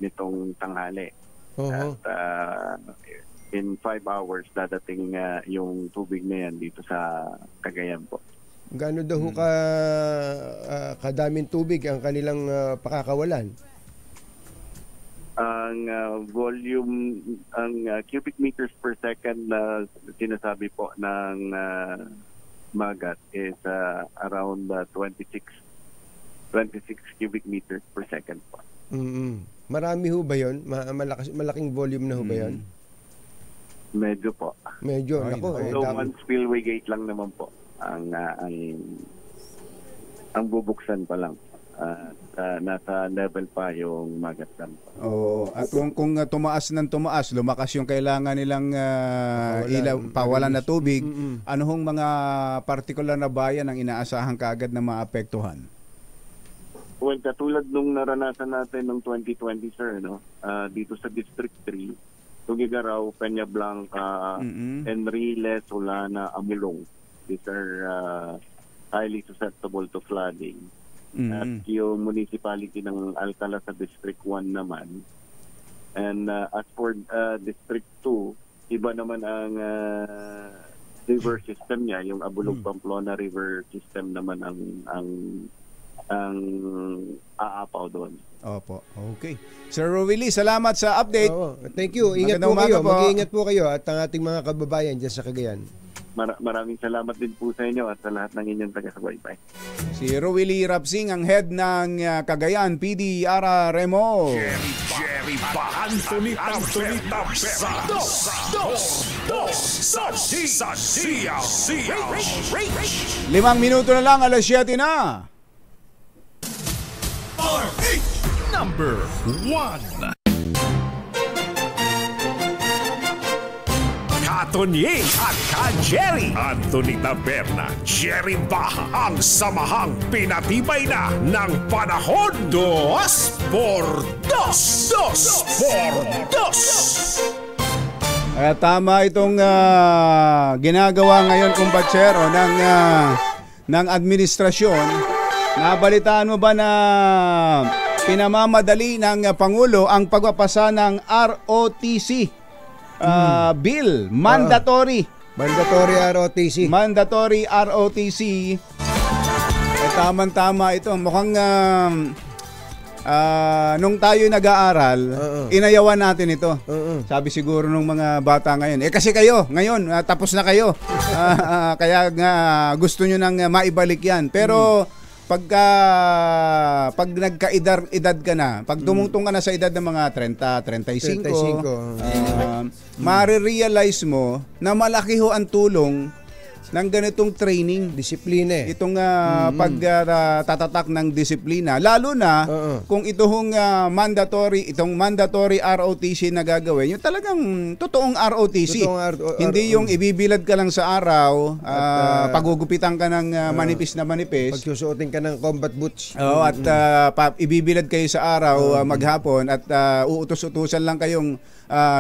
nitong tanghali. At in 5 hours, dadating yung tubig na yan dito sa Cagayan po. Gaano daw kadaming tubig ang kanilang pakakawalan? Ang volume, ang cubic meters per second na sinasabi po ng Magat is around 26 cubic meters per second po. Marami ho ba yun? Malaking volume na ho ba yun? Medyo po. Medyo. So one spillway gate lang naman po ang bubuksan pa lang. Nasa level pa yung Magat Dam. At kung tumaas ng tumaas, lumakas yung kailangan nilang pawalan na tubig, ano hong mga partikular na bayan ang inaasahan kaagad na maapektuhan? Well, katulad nung naranasan natin noong 2020, sir, dito sa District 3, Tugigaraw, Peña Blanca, Enriles, Solana, Amulong. These are highly susceptible to flooding. At yung municipality ng Alcala sa District 1 naman. And as for District 2, iba naman ang river system niya. Yung Abulog-Pamplona River system naman ang aapaw doon. Opo, okay. Sir Willie, salamat sa update. Thank you. Ingat po kayo. Mag-iingat po kayo at ang ating mga kababayan dyan sa Cagayan. Maraming salamat din po sa inyo at sa lahat ng inyong taga-subaybay. Si Willie Rapsing, ang head ng Cagayan PD Ara Remo. Jerry Anthony Taberna sa DZRH. 5 minuto na lang, alas 7 na. Number 1. Katonying at Ka-Jerry Anthony Taberna, Jerry Baha, ang samahang pinatibay na ng panahon. 2x2. Tama itong ginagawa ngayon, kumbatsero, ng administrasyon. Nabalitaan mo ba na pinamamadali ng Pangulo ang pagpapasa ng ROTC bill? Mandatory ROTC. Mandatory ROTC. Tama-tama ito. Mukhang nung tayo nag-aaral, inayawan natin ito. Sabi siguro nung mga bata ngayon, kasi kayo, ngayon, tapos na kayo. Kaya gusto nyo nang maibalik yan. Pero pag nagka-edad ka na, pag dumungtong ka na sa edad ng mga 30, 35, marirealize mo na malaki ho ang tulong ng ganitong training, disiplina. Itong pagtatatak ng disiplina, lalo na kung itong mandatory ROTC na gagawin, yung talagang totoong ROTC. Hindi yung ibibilad ka lang sa araw, pagugupitan ka ng manipis na manipis. Pagsusuotin ka ng combat boots. At ibibilad kayo sa araw maghapon at uutos-utusan lang kayong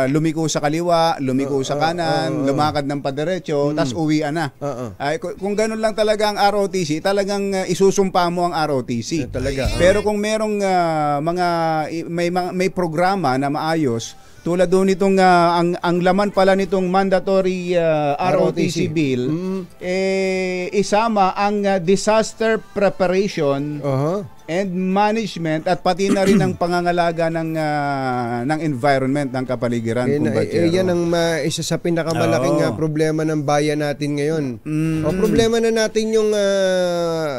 lumiko sa kaliwa, lumiko sa kanan, lumakad ng padiretso, tas uwian na. Kung ganun lang talaga ang ROTC, talagang isusumpa mo ang ROTC. Pero kung merong may programa na maayos, tulad doon nitong ang laman pala nitong mandatory ROTC bill, isama ang disaster preparation and management at pati na rin ang pangangalaga ng environment, ng kapaligiran. Yan ang isa sa pinakamalaking problema ng bayan natin ngayon. Problema na natin yung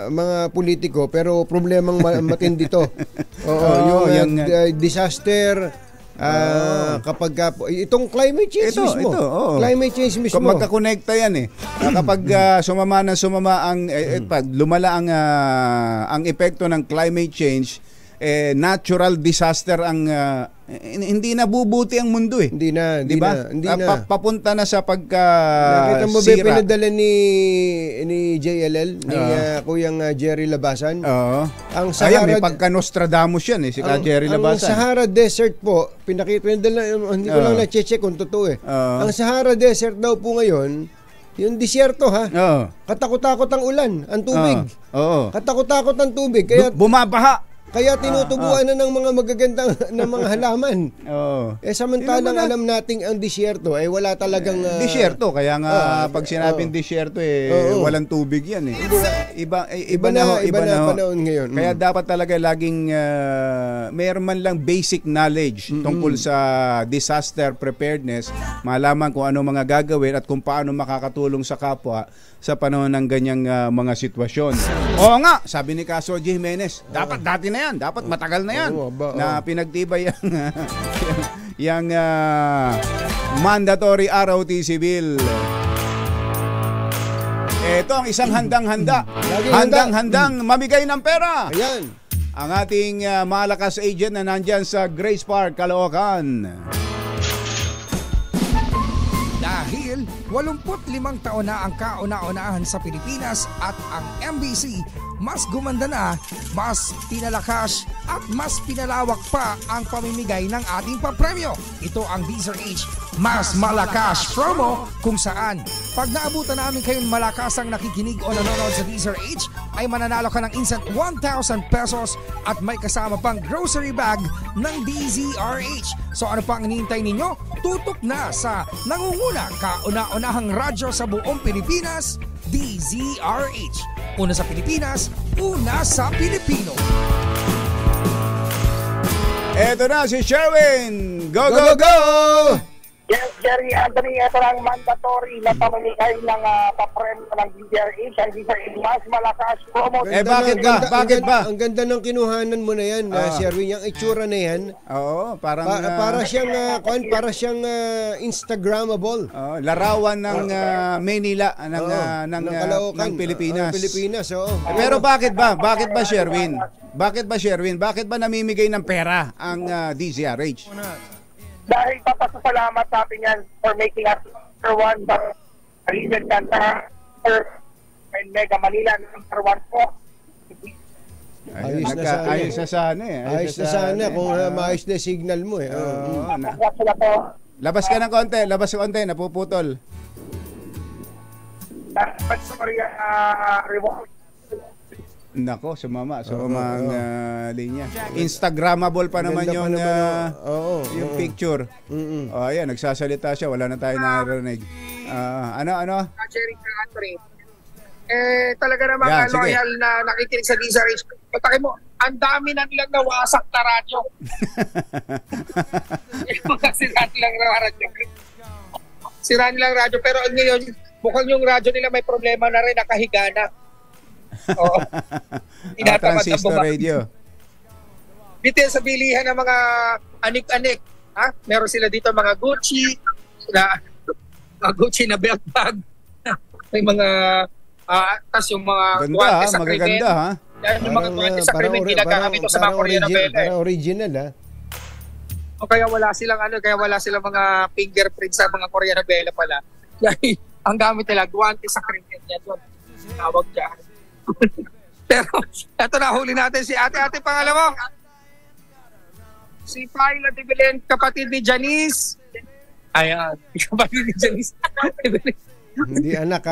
mga politiko, pero problemang matindi to. Yung disaster, kapag itong climate change mismo. Climate change mismo. Magkakonekta yan kapag sumama ang lumala ang epekto ng climate change, natural disaster ang hindi nabubuti ang mundo eh. Hindi na, diba? Hindi na. Papunta na sa Nakita mo ba sira. pinadala ni JLL, ni Kuyang Jerry Labasan? Oo. Ang Ayan, Sahara, may pagka-Nostradamus yan si Jerry Labasan. Ang Sahara Desert po, pinadala, hindi ko lang na-check kung totoo eh. Ang Sahara Desert daw po ngayon, yung disyerto ha. Katakot-takot ang ulan, ang tubig. Katakot-takot ang tubig. Kaya bumabaha. Kaya tinutubuan na ng mga magagandang ng mga halaman. Samantalang alam nating ang disyerto ay wala talagang disyerto, kaya nga pag sinabing disyerto walang tubig yan eh. Iba na panahon ngayon. Kaya dapat talaga laging mayroon man lang basic knowledge tungkol sa disaster preparedness, malaman kung ano mga gagawin at kung paano makakatulong sa kapwa sa panahon ng ganyang mga sitwasyon. Oo nga, sabi ni Caso G. Jimenez, dapat dati na yan, dapat matagal na yan na pinagtibay yung mandatory ROTC bill. Ito ang isang handang-handa. Handang-handang mamigay ng pera. Ayan. Ang ating malakas agent na nandyan sa Grace Park, Caloocan. Dahil 85 taon na ang kauna-unahan sa Pilipinas at ang MBC mas gumanda na, mas pinalakas at mas pinalawak pa ang pamimigay ng ating papremyo. Ito ang DZRH Mas Malakas Promo, kung saan pag naabutan namin kayong malakasang nakikinig o nanonood sa DZRH ay mananalo ka ng instant 1,000 pesos at may kasama pang grocery bag ng DZRH. So ano pang hinihintay ninyo? Tutok na sa nangunguna kauna-unahang radyo sa buong Pilipinas, DZRH. Una sa Pilipinas, una sa Pilipino. Eto na si Sherwin. Go, go, go! Yes, Jerry Anthony, ito lang mandatory na pamimigay ng papremyo ng DZRH. Ang DZRH Mas Malakas Promo. Bakit ba? Ang ganda ng kinuhanan mo na yan, Sherwin. Yung itsura na yan. Oo, parang para siyang Instagrammable. Larawan ng Manila ng Pilipinas. Pilipinas, oo. Pero bakit ba? Bakit ba, Sherwin? Bakit ba namimigay ng pera ang DZRH? Dahil papasalamat sa atin yan for making us number one sa region Canta and Mega Manila number one po. Ayos na sana eh. Ayos na sana kung maayos na signal mo eh. Labas ka ng konti, napuputol. Nako, sumama ang linya. Instagrammable pa naman yung picture. Ayan, nagsasalita siya, wala na tayo narinig. Ano? Jerry Anthony. Talaga naman loyal na nakikinig sa DZRH. Patakin mo, ang dami na nilang nawasak na radyo. Sira nilang radyo. Pero ngayon, mukhang yung radyo nila may problema na rin, nakahiga na. Oo. Transistor radio. Dito sa bilihan ng mga anik-anik. Meron sila dito mga Gucci na belt bag. May mga tas yung mga guwante sa krimen. Magaganda ha. Yung mga guwante sa krimen ginagamit ito sa mga Korean novela. Para original ha. O kaya wala silang mga fingerprints sa mga Korean novela pala. Dahil ang gamit nila guwante sa krimen yan doon. Tawag dyan. Pero eto na, huli natin si ate pangalawa. Si Paila de Belen, kapatid ni Janice. Ayan, kapatid ni Janice. Hindi anak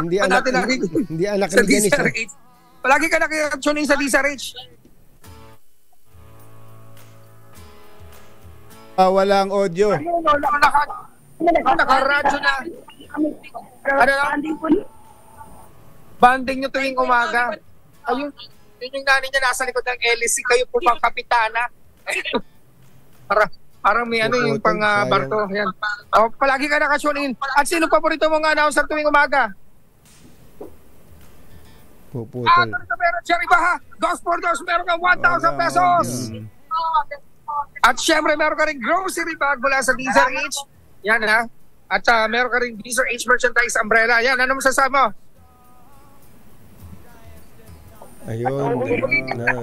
Hindi anak ni Janice. Palagi ka nakikatune sa DZRH. Walang audio. Nakaradyo na. Ano lang? Banding nyo tuwing umaga. Ayun, yun yung nanay niya nasa likod ng LSC. Kayo po pang kapitana. Parang may yung pang barto. Yan. Palagi ka nakatune in. At sino paborito mong announcer tuwing umaga? Puputol. Meron Jerry Baha. Dos por dos, meron ka 1,000 pesos. At syempre, meron ka rin grocery bag mula sa DZRH. Yan ha. At meron ka rin DZRH merchandise umbrella. Yan, ano masasabi mo? Ayun.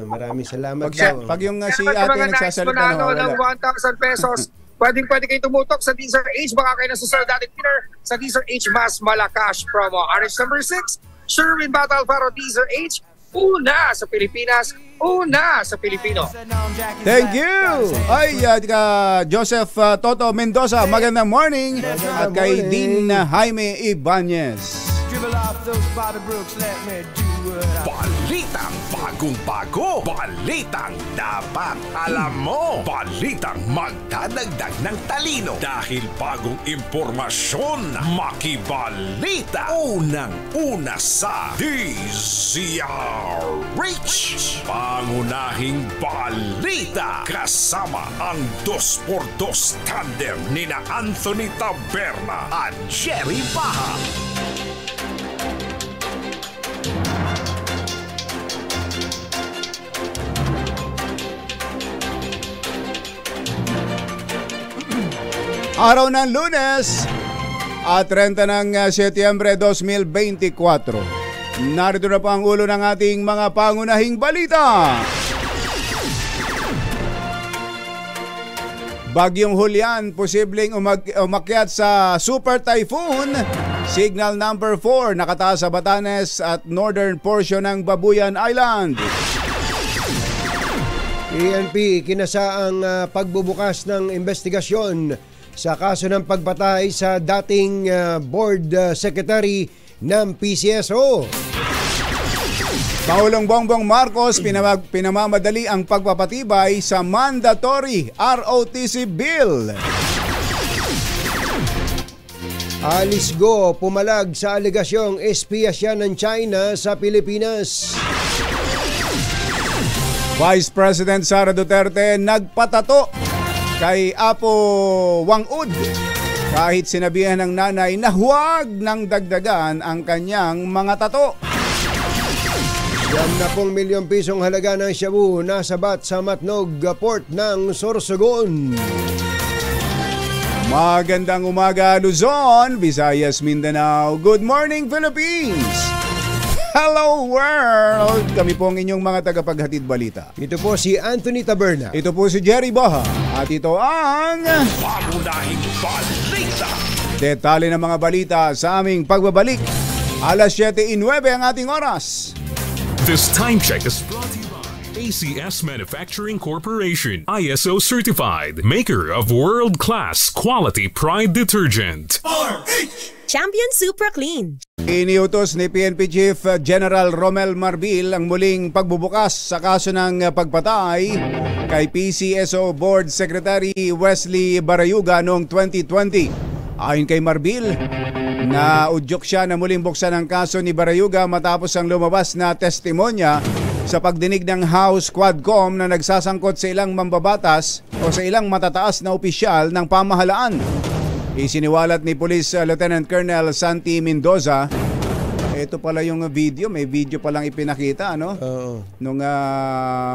Maraming salamat Pag yung si ate nagsasalita ng 1,000 pesos, pwede kayo tumutok sa Deezer H. Baka kayo nasa dating winner sa Deezer H Mas Malacash promo. RH number 6, Sherwin Battle Faro Deezer H. Una sa Pilipinas, una sa Pilipino. Thank you! Ay, Joseph Toto Mendoza, magandang morning. At kay Dean Jaime Ibanez. Balitang bagong-bago, balitang dapat alam mo, balitang magdadagdag ng talino dahil bagong impormasyon, makibalita, unang-una sa DZRH. Pangunahing balita kasama ang 2x2 tandem nina Anthony Taberna at Jerry Baha. Araw ng Lunes at 30 ng Setyembre 2024. Narito na po ang ulo ng ating mga pangunahing balita. Bagyong Julian posibleng umakyat sa Super Typhoon. Signal number 4 nakataas sa Batanes at northern portion ng Babuyan Island. PNP kinasa ang pagbubukas ng investigasyon sa kaso ng pagpatay sa dating board secretary ng PCSO. Pangulong Bongbong Marcos pinamamadali ang pagpapatibay sa mandatory ROTC bill. Alice Go pumalag sa alegasyong espia siya ng China sa Pilipinas. Vice President Sara Duterte nagpatato kay Apo Wang-ud kahit sinabihan ng nanay na huwag nang dagdagan ang kanyang mga tato. 10 milyong pisong halaga ng shabu nasabat sa Matnog Port ng Sorsogon. Magandang umaga Luzon, Visayas, Mindanao. Good morning Philippines! Hello world! Kami po ang inyong mga tagapaghatid balita. Ito po si Anthony Taberna. Ito po si Jerry Baha. At ito ang Pangunahing balita. Detalye ng mga balita sa aming pagbabalik. Alas 7:09 ang ating oras. This time check is brought to you by ACS Manufacturing Corporation, ISO certified, maker of world-class quality Pride detergent. Champion Super Clean. Iniutos ni PNP Chief General Romel Marbil ang muling pagbubukas sa kaso ng pagpatay kay PCSO Board Secretary Wesley Barayuga noong 2020. Ayon kay Marbil, naudyok siya na muling buksan ang kaso ni Barayuga matapos ang lumabas na testimonya sa pagdinig ng House Quadcom na nagsasangkot sa ilang mambabatas o sa ilang matataas na opisyal ng pamahalaan. Isiniwalat ni Police Lieutenant Colonel Santi Mendoza. Ito pala yung video, may video palang ipinakita, ano? Nung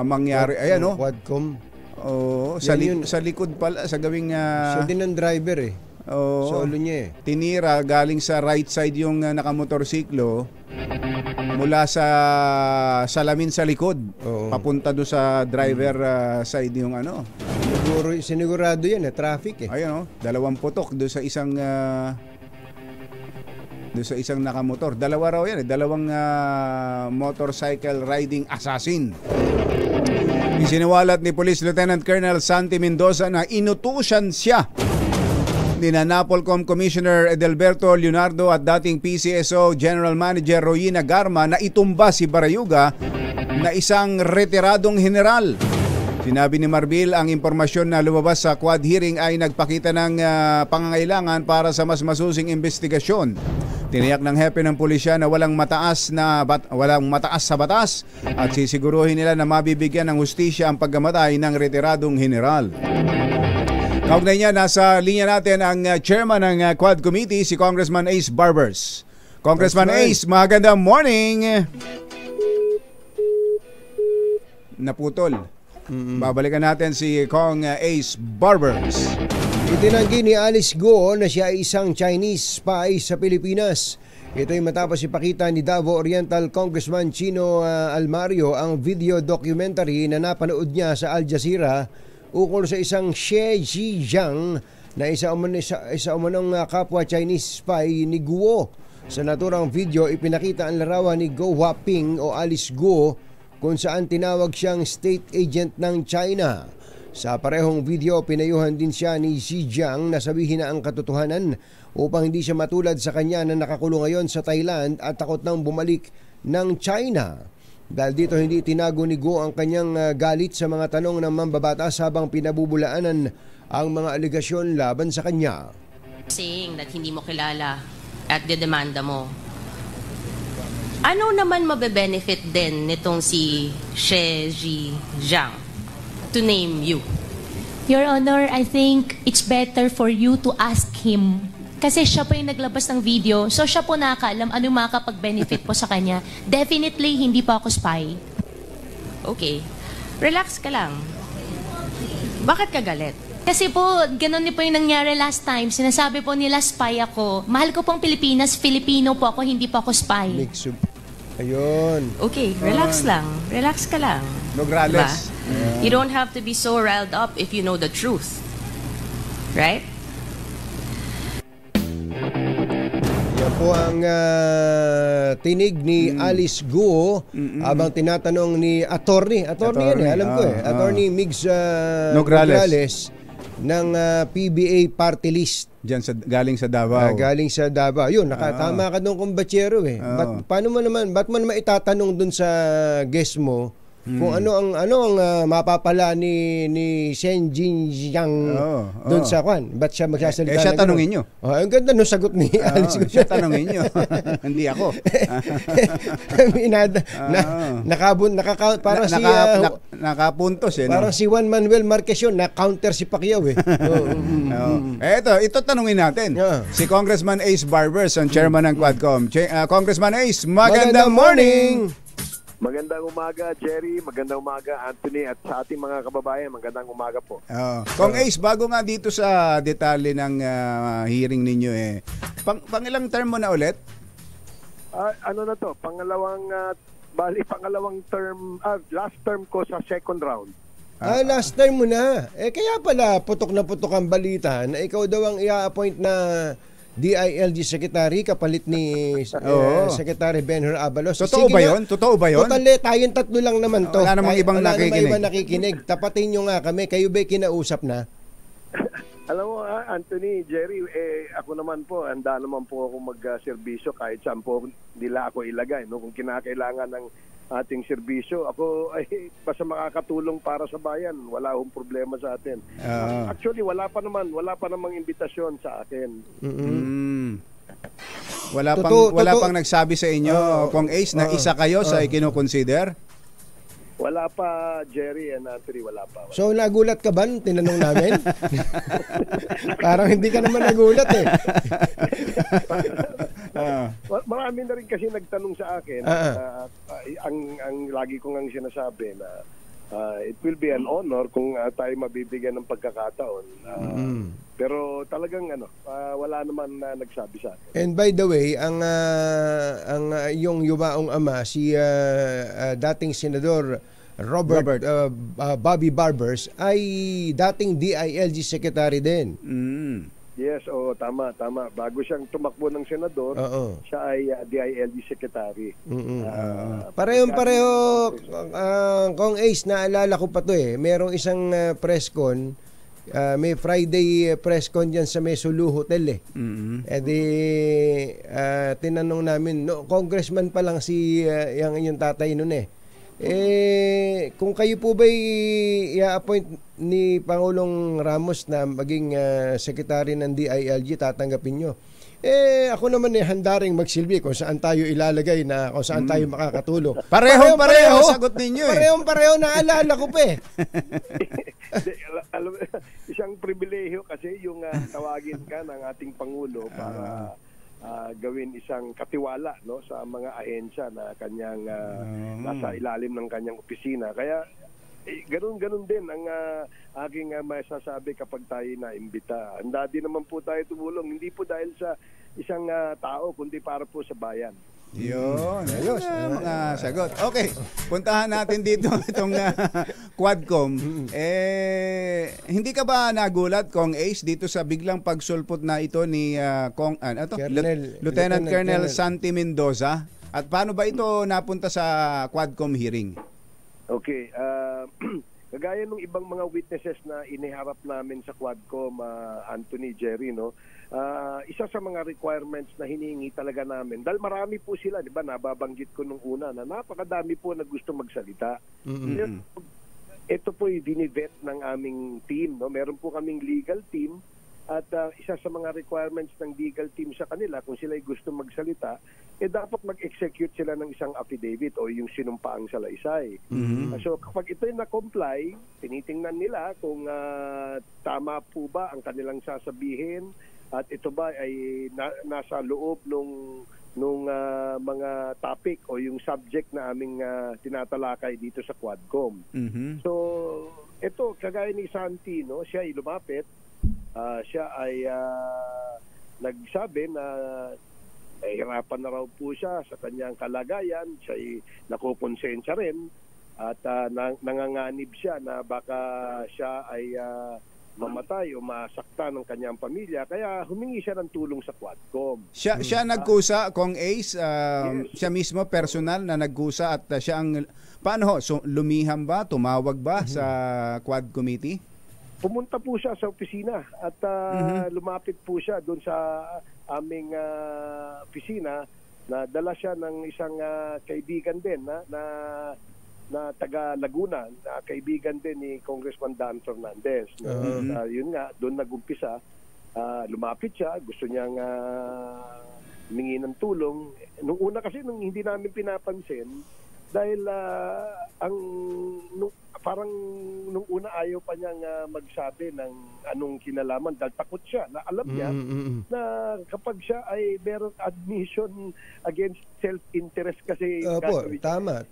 mangyari, ayan, no? Quadcom. Sa likod pala, sa gawing siya din ang driver eh. Solo niya eh. Tinira galing sa right side yung nakamotorsiklo mula sa salamin sa likod. Papunta do sa driver side yung ano. Sinigurado yan eh, traffic eh. Ayun, dalawang putok do sa isang nakamotor. Dalawa raw yan eh, dalawang motorcycle riding assassin. Isiniwalat ni Police Lieutenant Colonel Santi Mendoza na inutusan siya ni Napolcom Commissioner Edelberto Leonardo at dating PCSO General Manager Royina Garma na itumba si Barayuga na isang retiradong general. Sinabi ni Marbil ang impormasyon na lumabas sa quad hearing ay nagpakita ng pangangailangan para sa mas masusing investigasyon. Tiniyak ng hepe ng pulisya na walang mataas sa batas at sisiguruhin nila na mabibigyan ng hustisya ang pagkamatay ng retiradong general. Kaugnay niya, nasa linya natin ang chairman ng Quad Committee, si Congressman Ace Barbers. Congressman Ace, magandang morning! Naputol. Babalikan natin si Kong Ace Barbers. Itinanggi ni Alice Go na siya ay isang Chinese spy sa Pilipinas. Ito'y matapos ipakita ni Davao Oriental Congressman Chino Almario ang video documentary na napanood niya sa Al Jazeera ukol sa isang Xie Zhejiang na isa umanong kapwa Chinese spy ni Guo. Sa naturang video, ipinakita ang larawan ni Guo Huaping o Alice Guo kung saan tinawag siyang state agent ng China. Sa parehong video, pinayuhan din siya ni Xi Jiang na sabihin na ang katotohanan upang hindi siya matulad sa kanya na nakakulong ngayon sa Thailand at takot nang bumalik ng China. Dahil dito hindi tinago ni Guo ang kanyang galit sa mga tanong ng mambabatas habang pinabubulaanan ang mga aligasyon laban sa kanya. Saying that hindi mo kilala at dedemanda mo. Ano naman mabe-benefit din nitong si Xie Zhejiang to name you? Your Honor, I think it's better for you to ask him. Kasi siya po yung naglabas ng video. So siya po nakakaalam ano yung makakapag-benefit po sa kanya. Definitely, hindi po ako spy. Okay. Relax ka lang. Bakit ka galit? Kasi po, ganun po yung nangyari last time. Sinasabi po nila spy ako. Mahal ko pong Pilipinas. Filipino po ako, hindi po ako spy. Ayun. Okay, relax lang. Relax ka lang. Nograles. Diba? You don't have to be so riled up if you know the truth. Right? Yan po ang tinig ni Alice Guo habang tinatanong ni attorney yan, alam ko attorney Migs Nograles ng PBA party list. Diyan galing sa Davao. Galing sa Davao. Yun, nakatama ka doon kumbatsero eh. Ba't mo naman itatanong doon sa guest mo kung ano ang mapapala ni Shen Jinjiang doon sa kwan? Ba't siya magsasalita? Siya tanungin nyo. Ang ganda nung sagot ni Alice. Siya tanungin nyo. Hindi ako. Nakapuntos eh. Parang si Juan Manuel Marquez yun, na-counter si Pacquiao eh. Ito tanungin natin. Si Congressman Ace Barbers, ang chairman ng Quadcom. Congressman Ace, magandang morning! Magandang umaga, Jerry. Magandang umaga, Anthony. At sa ating mga kababayan, magandang umaga po. Kung Ace, bago nga dito sa detalye ng hearing ninyo pangilang term mo na ulit? Ano na to? Pangalawang term, last term ko sa second round. Last term mo na. Kaya pala putok na putok ang balita na ikaw daw ang i-appoint na DILG Secretary kapalit ni Secretary Benhur Abalos. Totoo ba yun? Totoo ba yun? Totally, tayong tatlo lang naman to. Wala namang ibang nakikinig. Tapatin nyo nga kami. Kayo ba'y kinausap na? Alam mo, Anthony, Jerry, ako naman po, handa naman po ako mag-serbisyo kahit saan po nila ako ilagay. No? Kung kinakailangan ng ating serbisyo, ako ay basta makakatulong para sa bayan, wala akong problema sa atin. Actually, wala pa namang imbitasyon sa akin. Wala pang nagsabi sa inyo, Kong Ace, na isa kayo sa ikinukonsider? Wala pa, Jerry and Anthony, wala pa. So, nagulat ka ba nung tinanong namin? Parang hindi ka naman nagulat eh. Marami na rin kasi nagtanong sa akin. Ang lagi ko ngang sinasabi na it will be an honor kung tayo mabibigyan ng pagkakataon. Pero talagang wala naman na nagsabi sa akin. And by the way, ang yung yumaong ama, si dating Senador Robert Bobby Barbers ay dating DILG Secretary din. Yes, tama. Bago siyang tumakbo ng senador, siya ay DILG Secretary. Parehong-pareho, Kong Ace, naalala ko pa to eh. Merong isang press con, may Friday press con dyan sa Mesulu Hotel eh. Tinanong namin, congressman pa lang si yung tatay nun eh. Kung kayo po ba'y i-appoint ni Pangulong Ramos na maging secretary ng DILG, tatanggapin nyo? Ako naman handa ring magsilbi kung saan tayo ilalagay na kung saan tayo makakatulong. Parehong-pareho sagot ninyo eh. Parehong-pareho, naalala ko pa eh. Isang pribilehiyo kasi yung tawagin ka ng ating Pangulo para gawin isang katiwala sa mga ahensya na kanyang nasa ilalim ng kanyang opisina. Kaya ganun din ang aking masasabi kapag tayo na-imbita. Handa din naman po tayo tumulong. Hindi po dahil sa isang tao, kundi para po sa bayan. Yun, ayos. Mga sagot. Okay, puntahan natin dito itong Quadcom. Hindi ka ba nagulat, Kong Ace, dito sa biglang pagsulpot na ito ni Lieutenant Colonel Santi Mendoza? At paano ba ito napunta sa Quadcom hearing? Okay, kagaya ng ibang mga witnesses na iniharap namin sa Quadcom, Anthony, Jerry, no? Isa sa mga requirements na hinihingi talaga namin, dahil marami po sila, di ba, nababanggit ko nung una na napakadami po na gusto magsalita. Ito po yung dinivet ng aming team, no? Meron po kaming legal team at isa sa mga requirements ng legal team sa kanila, kung sila ay gusto magsalita, dapat mag-execute sila ng isang affidavit o yung sinumpaang salaysay. So kapag ito ay na-comply, tinitingnan nila kung tama po ba ang kanilang sasabihin at ito ba ay nasa loob nung mga topic o yung subject na aming tinatalakay dito sa Quadcom. So ito, kagaya ni Santi, no, siya ay lumapit, siya ay nagsabi na hirapan na raw po siya sa kanyang kalagayan, siya ay nakukonsensya rin at nanganganib siya na baka siya ay mamatay o masakta ng kanyang pamilya, kaya humingi siya ng tulong sa Quadcom. Siya nagkusa, Kong Ace, yes. Siya mismo personal na nagkusa at siya ang paano so lumiham ba, tumawag ba sa Quad Committee? Pumunta po siya sa opisina at lumapit po siya doon sa aming opisina, na dala siya ng isang kaibigan din na taga Laguna, na kaibigan din ni Congressman Dan Fernandez. Yun nga, doon nagumpisa. Lumapit siya, gusto niyang humingi ng tulong. Nung una kasi, nung hindi namin pinapansin, dahil parang nung una ayaw pa niyang magsabi ng anong kinalaman dahil takot siya na alam niya na kapag siya ay meron admission against self-interest kasi tama.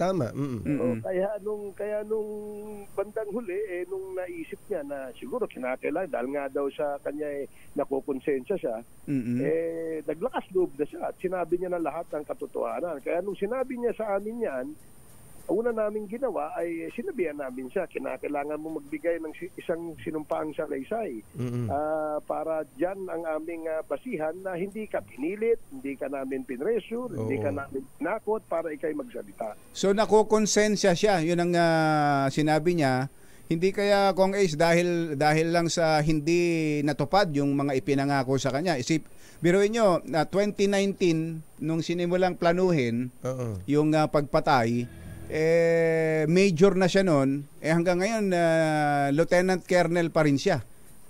Kaya nung bandang huli nung naisip niya na siguro kinakailangan dahil nga daw sa kanya nakukonsensya siya, naglakas loob na siya at sinabi niya na lahat ng katotohanan. Kaya nung sinabi niya sa amin yan, una namin ginawa ay sinabihan namin siya, kinakailangan mo magbigay ng isang sinumpaang salaysay para dyan ang aming basihan na hindi ka pinilit, hindi ka namin pinressure, hindi ka namin nakot para ikay magsalita. So nakukonsensya siya, yun ang sinabi niya. Hindi kaya, Kong Ace, dahil lang sa hindi natupad yung mga ipinangako sa kanya. Biruin nyo, 2019, nung sinimulang planuhin yung pagpatay, major na siya noon, hanggang ngayon lieutenant colonel pa rin siya.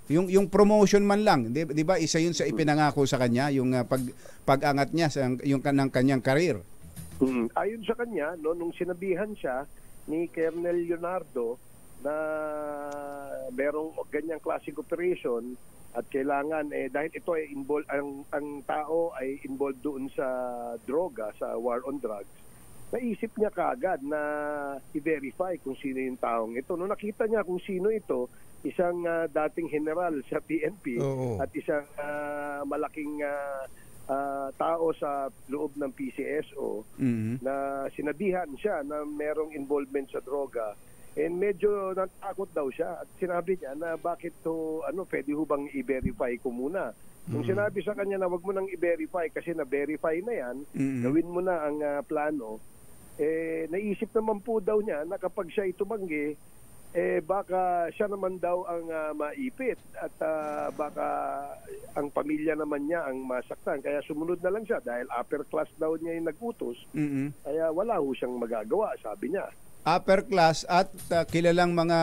Yung promotion man lang, 'di ba? Isa 'yun sa ipinangako sa kanya, yung pag-angat niya sa yung kanyang career. Ayon sa kanya, no, nung sinabihan siya ni Colonel Leonardo na merong ganyang klaseng operation at kailangan dahil ito ay involved, ang tao ay involved doon sa droga, sa war on drugs, naisip niya kaagad na i-verify kung sino yung taong ito. Nung nakita niya kung sino ito, isang dating general sa PNP at isang malaking tao sa loob ng PCSO na sinabihan siya na merong involvement sa droga, medyo natakot daw siya at sinabi niya na bakit to, pwede hubang i-verify ko muna. Kung sinabi sa kanya na wag mo nang i-verify kasi na-verify na yan, gawin mo na ang plano, naisip naman po daw niya na kapag siya itumanggi, baka siya naman daw ang maipit at baka ang pamilya naman niya ang masaktan. Kaya sumunod na lang siya dahil upper class daw niya yung nag-utos. Kaya wala ho siyang magagawa, sabi niya. Upper class at kilalang mga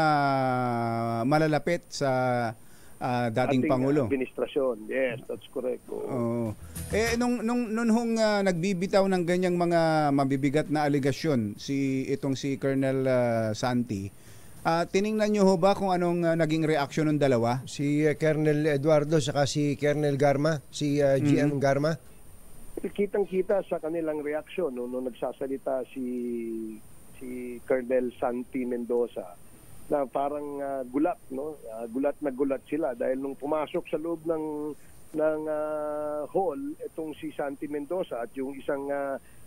malalapit sa dating Pangulo. Administrasyon. Yes, that's correct. Nung nagbibitaw ng ganyang mga mabibigat na aligasyon si Colonel Santi, tiningnan niyo ho ba kung anong naging reaksyon ng dalawa? Si Colonel Eduardo saka si Colonel Garma, si GM Garma? Kitang-kita sa kanilang reaksyon nung nagsasalita si Colonel Santi Mendoza na parang gulat, no? Gulat na gulat sila dahil nung pumasok sa loob ng hall itong si Santi Mendoza at yung isang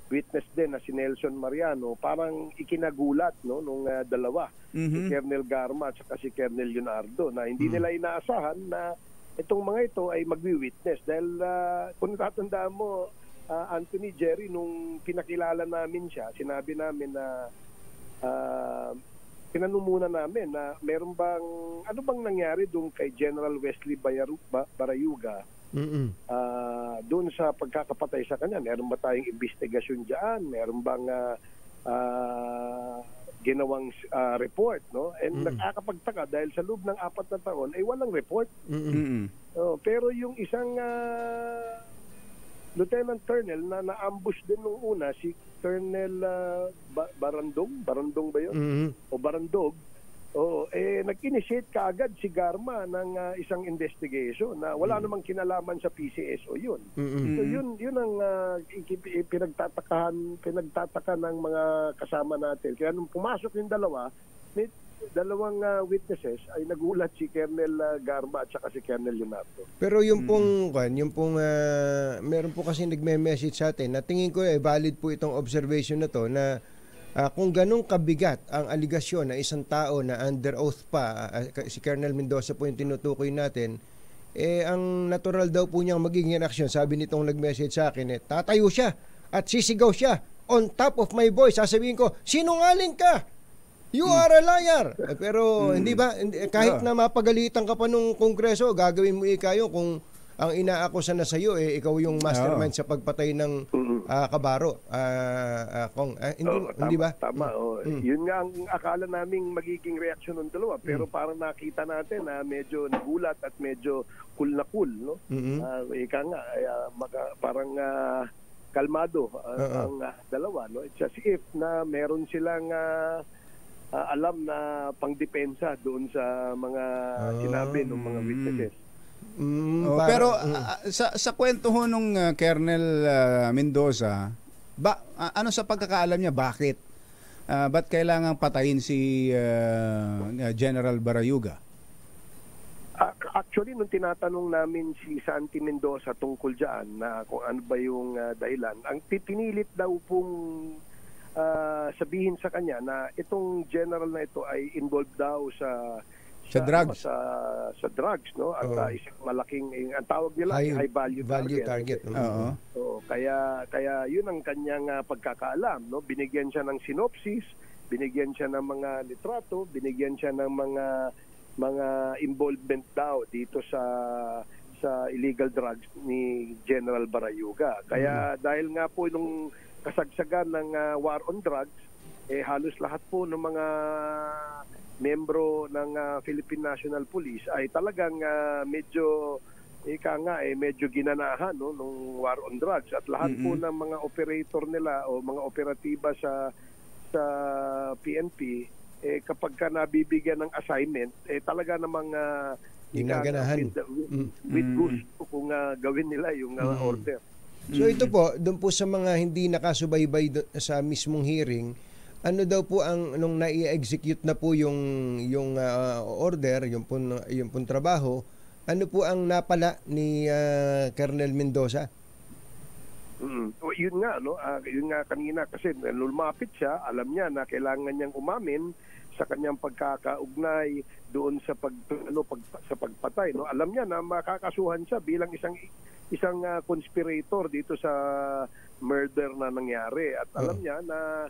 witness din na si Nelson Mariano, parang ikinagulat nung dalawa, si Colonel Garma at saka si Colonel Leonardo, na hindi nila inaasahan na itong mga ito ay magwi-witness. Dahil kung tatandaan mo, Anthony, Jerry, nung pinakilala namin siya, sinabi namin na pinanumunan namin na ano bang nangyari doon kay General Wesley Barayuga doon sa pagkakapatay sa kanya. Meron ba tayong investigasyon dyan? Meron bang ginawang report, no? And nakakapagtaka dahil sa loob ng 4 na taon ay walang report. Pero yung isang Lieutenant Colonel na na-ambush din nung una, si Colonel Barandong ba yun? O Barandog. Nag-initiate kaagad si Garma ng isang investigation na wala namang kinalaman sa PCSO yun. So yun ang pinagtataka ng mga kasama natin. Kaya nung pumasok yung dalawang witnesses ay nagulat si Colonel Garma at saka si Colonel Leonardo. Pero yung pong meron po kasi nagme-message sa atin na tingin ko valid po itong observation na to na kung ganong kabigat ang aligasyon na isang tao na under oath pa, si Colonel Mendoza po yung tinutukoy natin, ang natural daw po niyang magiging reaksyon, sabi nitong nag-message sa akin, tatayo siya at sisigaw siya on top of my voice. Sasabihin ko, sinungaling ka! You are a liar! Pero hindi ba, kahit na mapagalitan ka pa nung Kongreso, gagawin mo ikayo kung ang inaakusa na sa iyo ikaw yung mastermind sa pagpatay ng Kabaro. Hindi ba? Tama. Yun nga ang akala naming magiging reaksyon ng dalawa, pero parang nakita natin na medyo nagulat at medyo cool na cool, no? Ika nga parang kalmado ang dalawa, no? It's as if na meron silang alam na pangdepensa doon sa mga sinabi ng mga witnesses. Pero sa kwento ho nung Colonel Mendoza, ano sa pagkakaalam niya, bakit kailangan patayin si General Barayuga? Actually, nung tinatanong namin si Santi Mendoza tungkol dyan na kung ano ba yung dahilan, ang pinilit daw pong sabihin sa kanya na itong general na ito ay involved daw sa drugs, sa drugs, no? At isang malaking, ang tawag nila high value target. Kaya yun ang kanyang pagkakaalam, no? Binigyan siya ng synopsis, binigyan siya ng mga litrato, binigyan siya ng mga involvement daw dito sa illegal drugs ni General Barayuga. Kaya dahil nga po nung kasagsagan ng war on drugs, halos lahat po ng mga membro ng Philippine National Police ay talagang medyo ginanahan, no, nung war on drugs, at lahat po ng mga operator nila o mga operatiba sa PNP kapag ka nabibigyan ng assignment talaga namang ginaganahan with gusto kung gawin nila yung order. So ito po, doon po sa mga hindi nakasubaybay sa mismong hearing, ano daw po ang nung nai-execute na po yung order, yung pong trabaho, ano po ang napala ni Colonel Mendoza? Yun nga, no? Yun nga kanina kasi lumapit siya, alam niya na kailangan niyang umamin sa kanyang pagkakaugnay doon sa pagpatay, no? Alam niya na makakasuhan siya bilang isang conspirator dito sa murder na nangyari, at alam niya na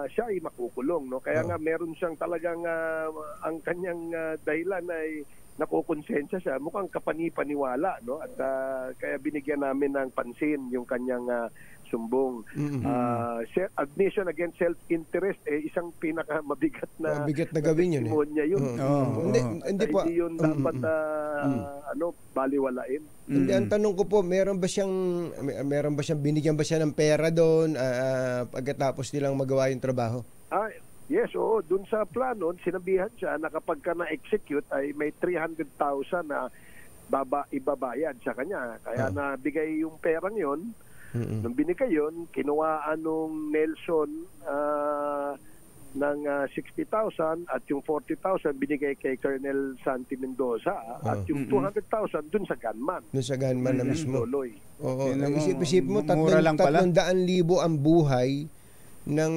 siya ay makukulong, no? Kaya nga meron siyang talagang ang kanyang dahilan ay nakukonsensya siya, mukhang kapani-paniwala, no? At kaya binigyan namin ng pansin yung kanyang sumbong. Admission against self-interest, isang pinakamabigat na gawin yun. Hindi yun dapat baliwalain. Hindi, ang tanong ko po, meron ba siyang binigyan ba siya ng pera doon pagkatapos nilang magawa yung trabaho? Yes, oo. Doon sa plano, sinabihan siya na kapag ka na-execute ay may 300,000 na ibabayad sa kanya. Kaya nabigay yung perang yon. Nung binigay yun, kinuhaan nung Nelson ng 60,000 at yung 40,000 binigay kay Colonel Santi Mendoza at yung 200,000 dun sa gunman. Dun sa gunman na mismo. Loloy. Oo. Isip mo, mura lang pala. 300,000 ang buhay ng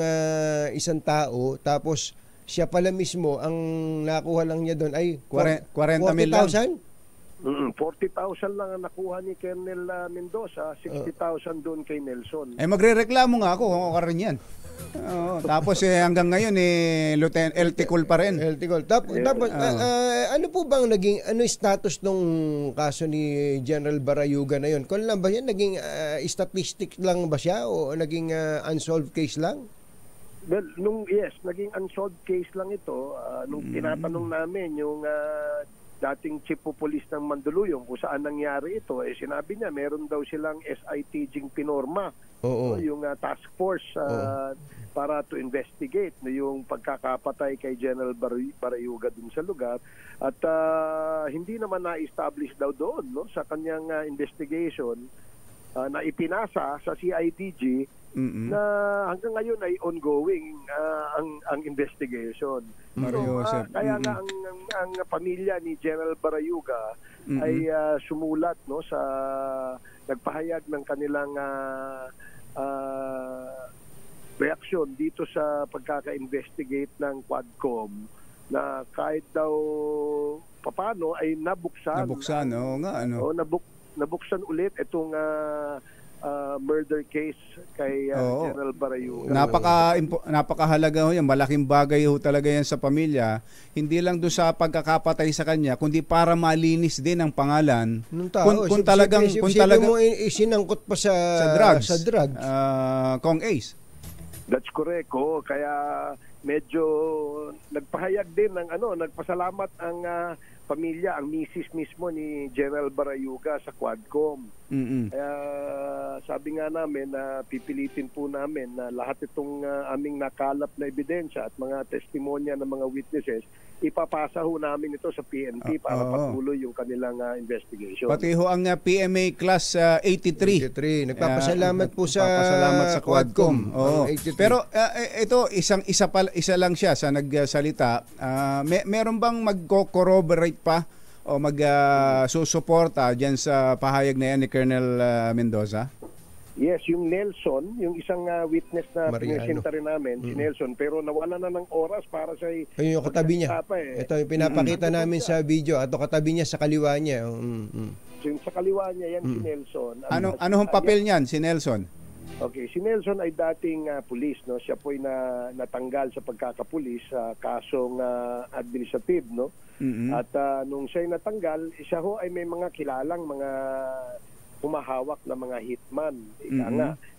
isang tao, tapos siya pala mismo, ang nakuha lang niya doon ay 40,000 lang. 40,000 lang ang nakuha ni Colonel Mendoza, 60,000 doon kay Nelson. Magrereklamo nga ako kung ako rin yan. Tapos hanggang ngayon Lieutenant Elticol pa rin. Elticol. Tapos ano po bang naging status nung kaso ni General Barayuga na yon? Kung lang ba yan naging statistic lang ba siya o naging unsolved case lang? Well, naging unsolved case lang ito. Nung tinatanong namin yung dating chief of police ng Mandaluyong kung saan nangyari ito, sinabi niya meron daw silang SIT pinorma. Yung task force para to investigate yung pagkakapatay kay General Barayuga dun sa lugar, at hindi naman na-establish daw doon sa kanyang investigation na ipinasa sa CIDG na hanggang ngayon ay ongoing ang investigation. Kaya nga ang pamilya ni General Barayuga ay sumulat sa nagpahayag ng kanilang reaksyon dito sa pagkaka-investigate ng Quadcom na kahit daw paano ay nabuksan nabuksan ulit itong murder case kay General Barayuga. Napakahalaga ho yan. Malaking bagay ho talaga yan sa pamilya. Hindi lang doon sa pagkakapatay sa kanya, kundi para malinis din ang pangalan. Kung talagang mo isinangkot pa sa drugs. Kong Ace. That's correct. Kaya medyo nagpahayag din ng nagpasalamat ang pamilya, ang misis mismo ni General Barayuga sa Quadcom. Kaya sabi nga namin na pipilitin po namin na lahat itong aming nakalap na ebidensya at mga testimonya ng mga witnesses, ipapasa ho namin ito sa PNP para patuloy yung kanilang investigation. Pati ho ang PMA Class 83. Nagpapasalamat po sa Quadcom. Pero ito isa lang siya sa nagsalita. Meron bang magko-corroborate pa o mag-susuporta dyan sa pahayag na yan ni Colonel Mendoza? Yes, yung Nelson, yung isang witness na pinasinta rin namin, si Nelson, pero nawala na ng oras para sa... Yung katabi niya. Ito yung pinapakita namin sa video. At katabi niya sa kaliwa niya. Yung sa kaliwa niya, yan si Nelson. Anong papel niyan, si Nelson? Okay, si Nelson ay dating pulis, no? Siya po ay natanggal sa pagkakapulis sa kasong administrative, no? At nung siya ay natanggal, siya ho ay may mga kilalang mga humahawak na mga hitman.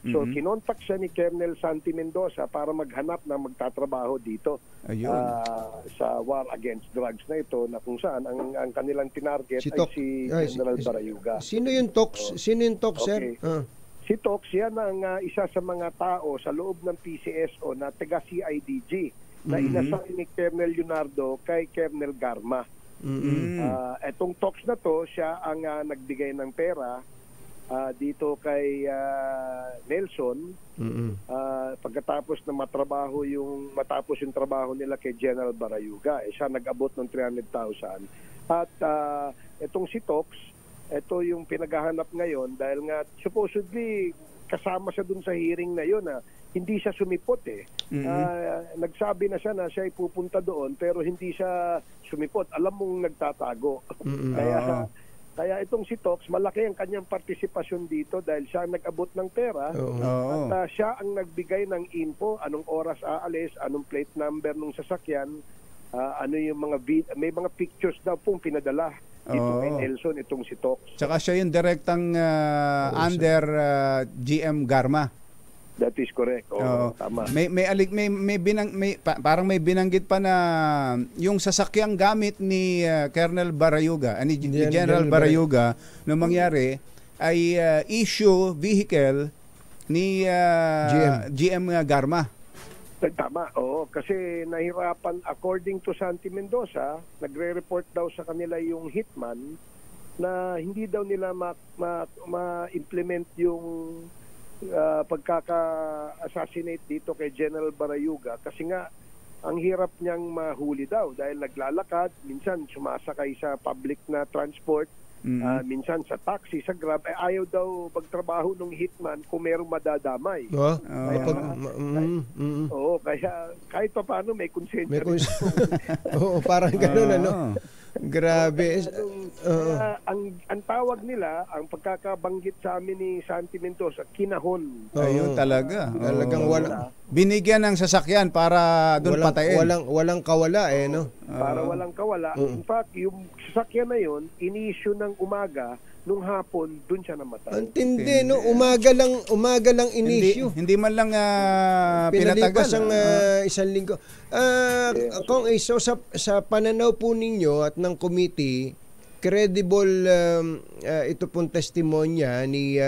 So, kinontak siya ni Colonel Santi Mendoza para maghanap na magtatrabaho dito sa war against drugs na ito, na kung saan ang kanilang tinarget ay si General Barayuga. Sino yung Tox? Sir? Si Tox, yan ang isa sa mga tao sa loob ng PCSO na taga CIDG na inassign ni Colonel Leonardo kay Colonel Garma. Etong Tox na to, siya ang nagbigay ng pera dito kay Nelson pagkatapos na matapos yung trabaho nila kay General Barayuga. Siya nag-abot ng 300,000. At itong si Tox, ito yung pinaghahanap ngayon dahil nga supposedly kasama siya dun sa hearing na yun hindi siya sumipot nagsabi na siya na siya ay pupunta doon pero hindi siya sumipot. Alam mong nagtatago. Kaya itong si Tox, malaki ang kanyang partisipasyon dito dahil siya ang nag-abot ng pera at siya ang nagbigay ng info, anong oras aalis, anong plate number ng sasakyan, ano yung may mga pictures daw pong pinadala dito kay Nelson, itong si Tox. Tsaka siya yung direktang under GM Garma. That is correct. Tama. Parang may binanggit pa na yung sasakyang gamit ni Colonel Barayuga, ni General Barayuga nung mangyari ay issue vehicle ni GM Garma. Tama, kasi nahirapan, according to Santi Mendoza, nagre-report daw sa kanila yung hitman na hindi daw nila ma-implement yung pagkaka-assassinate dito kay General Barayuga kasi nga ang hirap niyang mahuli daw dahil naglalakad, minsan sumasakay sa public na transport, minsan sa taxi, sa Grab, ayaw daw magtrabaho ng hitman kung merong madadamay. Kaya kahit pa paano may konsensya. Oo, parang gano'n, ano? Grabe. Ang tawag nila, ang pagkakabanggit sa amin ni Santi Mendoza, kinahon. Ayun talaga. Talagang walang binigyan ng sasakyan para doon patayin. Walang kawala no? Para walang kawala. In fact, yung sasakyan na yun, in-issue ng umaga, nung hapon, doon siya namatay. Ang tindi, no? Umaga lang in-issue. Hindi man lang pinalipas pinatagal. ang isang linggo. Kung so sa pananaw po ninyo at ng committee, credible ito pong testimonya ni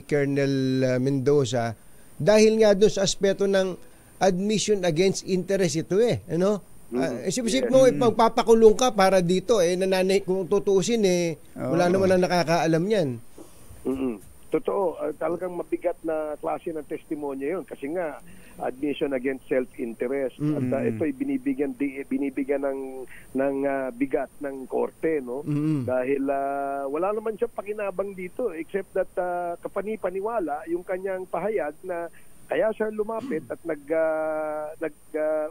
Colonel Mendoza dahil nga doon sa aspeto ng admission against interest ito ano? Isip-isip mo, pagpapakulong ka para dito, nananay kung tutuusin, wala naman ang nakakaalam yan. Totoo, talagang mabigat na klase ng testimonya yun kasi nga, admission against self-interest. At ito'y binibigyan ng bigat ng korte, no? Dahil wala naman siya pakinabang dito except that kapani-paniwala yung kanyang pahayag na kaya siya lumapit at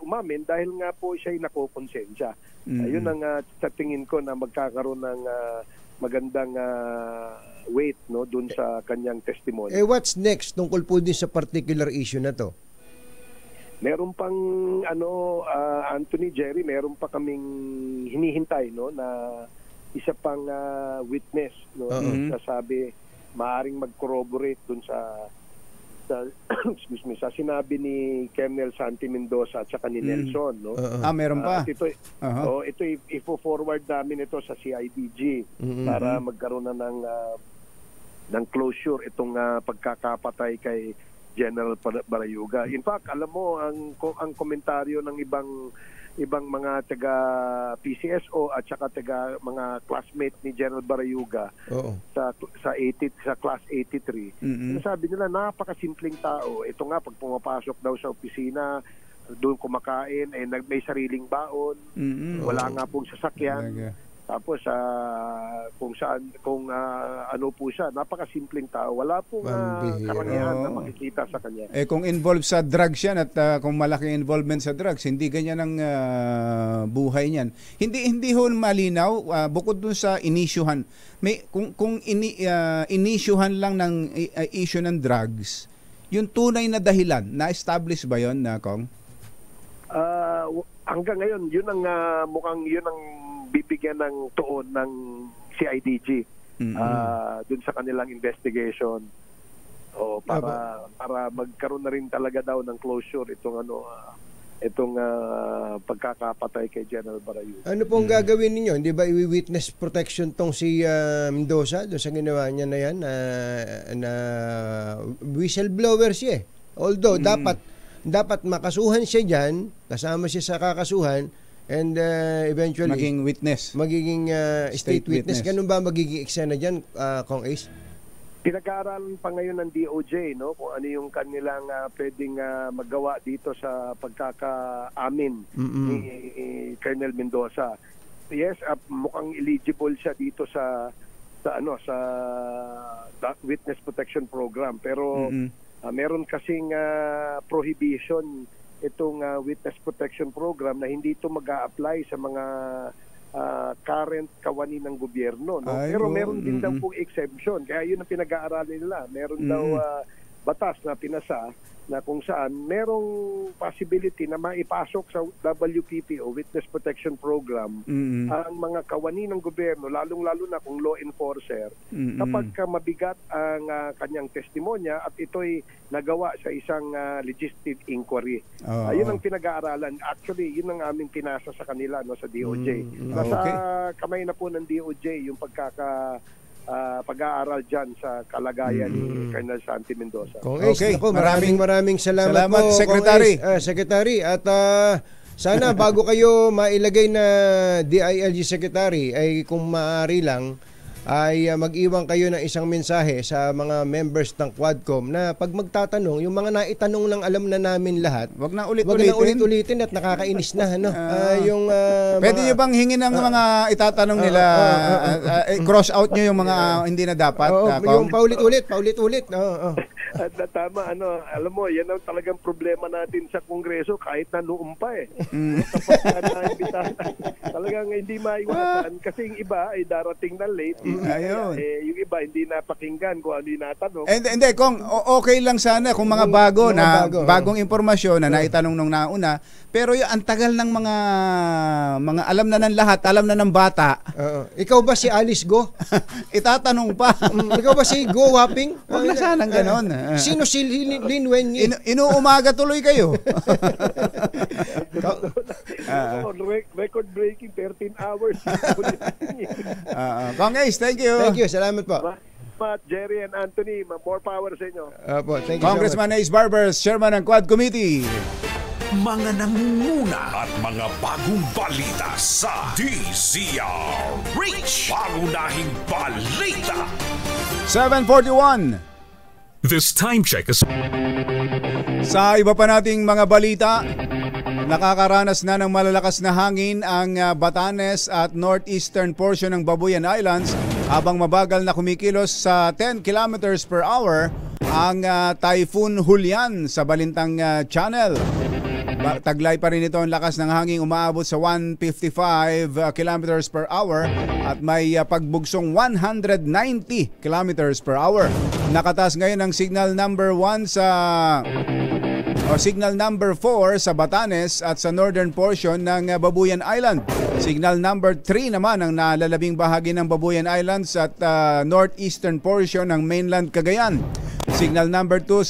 umamin dahil nga po siya'y nakokonsensya. Ayun ang sa tingin ko na magkakaroon ng magandang weight no dun sa kanyang testimony. What's next tungkol po din sa particular issue na to? Meron pang Anthony, Jerry, meron pa kaming hinihintay no na isa pang witness no sasabi maaring mag-corroborate dun sa sinabi ni Colonel Santi Mendoza at saka ni Nelson, no? Meron pa. Ito i-forward namin ito sa CIDG para magkaroon na ng closure itong pagkakapatay kay General Barayuga. In fact, alam mo ang komentaryo ng ibang mga taga PCSO at saka taga mga classmate ni General Barayuga sa class 83. Sabi nila napakasimpleng tao. Ito nga pag pumapasok daw sa opisina, doon kumakain, may sariling baon, wala nga pong sasakyan. Tapos kung ano po siya, napakasimpleng tao, wala pong karangyaan na makikita sa kanya. Kung involved sa drugs yan at kung malaki involvement sa drugs, hindi ganyan ang buhay niyan. Hindi ho malinaw bukod dun sa inisyuhan. Kung inisyuhan lang ng issue ng drugs, yung tunay na dahilan, na-establish ba yon Kong? Hanggang ngayon, yun ang mukhang yun ang bibigyan ng tuon ng CIDG dun sa kanilang investigation para magkaroon na rin talaga daw ng closure itong pagkakapatay kay General Barayuga. Ano pong gagawin ninyo? Hindi ba i-witness protection tong si Mendoza doon sa ginawa niya na yan na whistleblower siya although dapat makasuhan siya dyan, kasama siya sa kakasuhan, and eventually magiging state witness. Ganun ba magiging eksena dyan, Kong Ace? Pinag-aaralan pa ngayon ng DOJ no kung ano yung kanilang pwedeng magawa dito sa pagkakaamin ni Colonel Mendoza. Yes, mukhang eligible siya dito sa witness protection program, pero meron kasing prohibition itong witness protection program na hindi ito mag-a-apply sa mga current kawani ng gobyerno. No? Pero meron din daw pong exemption. Kaya yun ang pinag-aaralan nila. Meron daw batas na pinasa na kung saan merong possibility na maipasok sa WPP o Witness Protection Program ang mga kawani ng gobyerno, lalong-lalo na kung law enforcer, kapag mabigat ang kanyang testimonya at ito'y nagawa sa isang legislative inquiry. Yun ang pinag-aaralan. Actually, yun ang aming pinasa sa kanila sa DOJ. Nasa kamay na po ng DOJ yung pag-aaral dyan sa kalagayan ni Colonel Santi Mendoza. Okay, maraming salamat po, Secretary. Secretary. At sana bago kayo mailagay na DILG Secretary, ay kung maaari lang, ay mag-iwan kayo ng isang mensahe sa mga members ng Quadcom na pag magtatanong, yung mga naitanong lang alam na namin lahat, wag na ulit-ulitin at nakakainis na. Pwede nyo bang hingin ng mga itatanong nila, cross out nyo yung mga hindi na dapat? Yung paulit-ulit. At tama, alam mo, yan ang talagang problema natin sa Kongreso kahit na noon pa Kapag naimbitahan, talagang hindi maiwasan kasi yung iba ay darating na late. Ayun. Yung iba hindi napakinggan kung ano yung natanong. Hindi, kung okay lang sana kung mga bagong impormasyon na naitanong nung nauna, pero yung ang tagal ng mga alam na ng lahat, alam na ng bata. Ikaw ba si Alice Go? Itatanong pa. Ikaw ba si Go Wapping? Huwag na sanang ganon. Sino si Lin Wenyi? Inuumaga tuloy kayo. Record-breaking 13 hours. Congress, thank you. Thank you, salamat po. Jerry and Anthony, more power sa inyo. Thank you Congressman Ace Barbers, Chairman ng Quad Committee. Mga nangunguna at mga bagong balita sa DZRH. Pangunahing balita. 7:41. This time check is... Sa iba pa nating mga balita, nakakaranas na ng malalakas na hangin ang Batanes at northeastern portion ng Babuyan Islands habang mabagal na kumikilos sa 10 kilometers per hour ang Typhoon Julian sa Balintang Channel. Taglay pa rin ito ang lakas ng hangin, umaabot sa 155 kilometers per hour at may pagbugsong 190 kilometers per hour. Nakataas ngayon ang signal number 1 signal number 4 sa Batanes at sa northern portion ng Babuyan Island. Signal number 3 naman ang nalalabing bahagi ng Babuyan Islands at northeastern portion ng mainland Cagayan. Signal number 2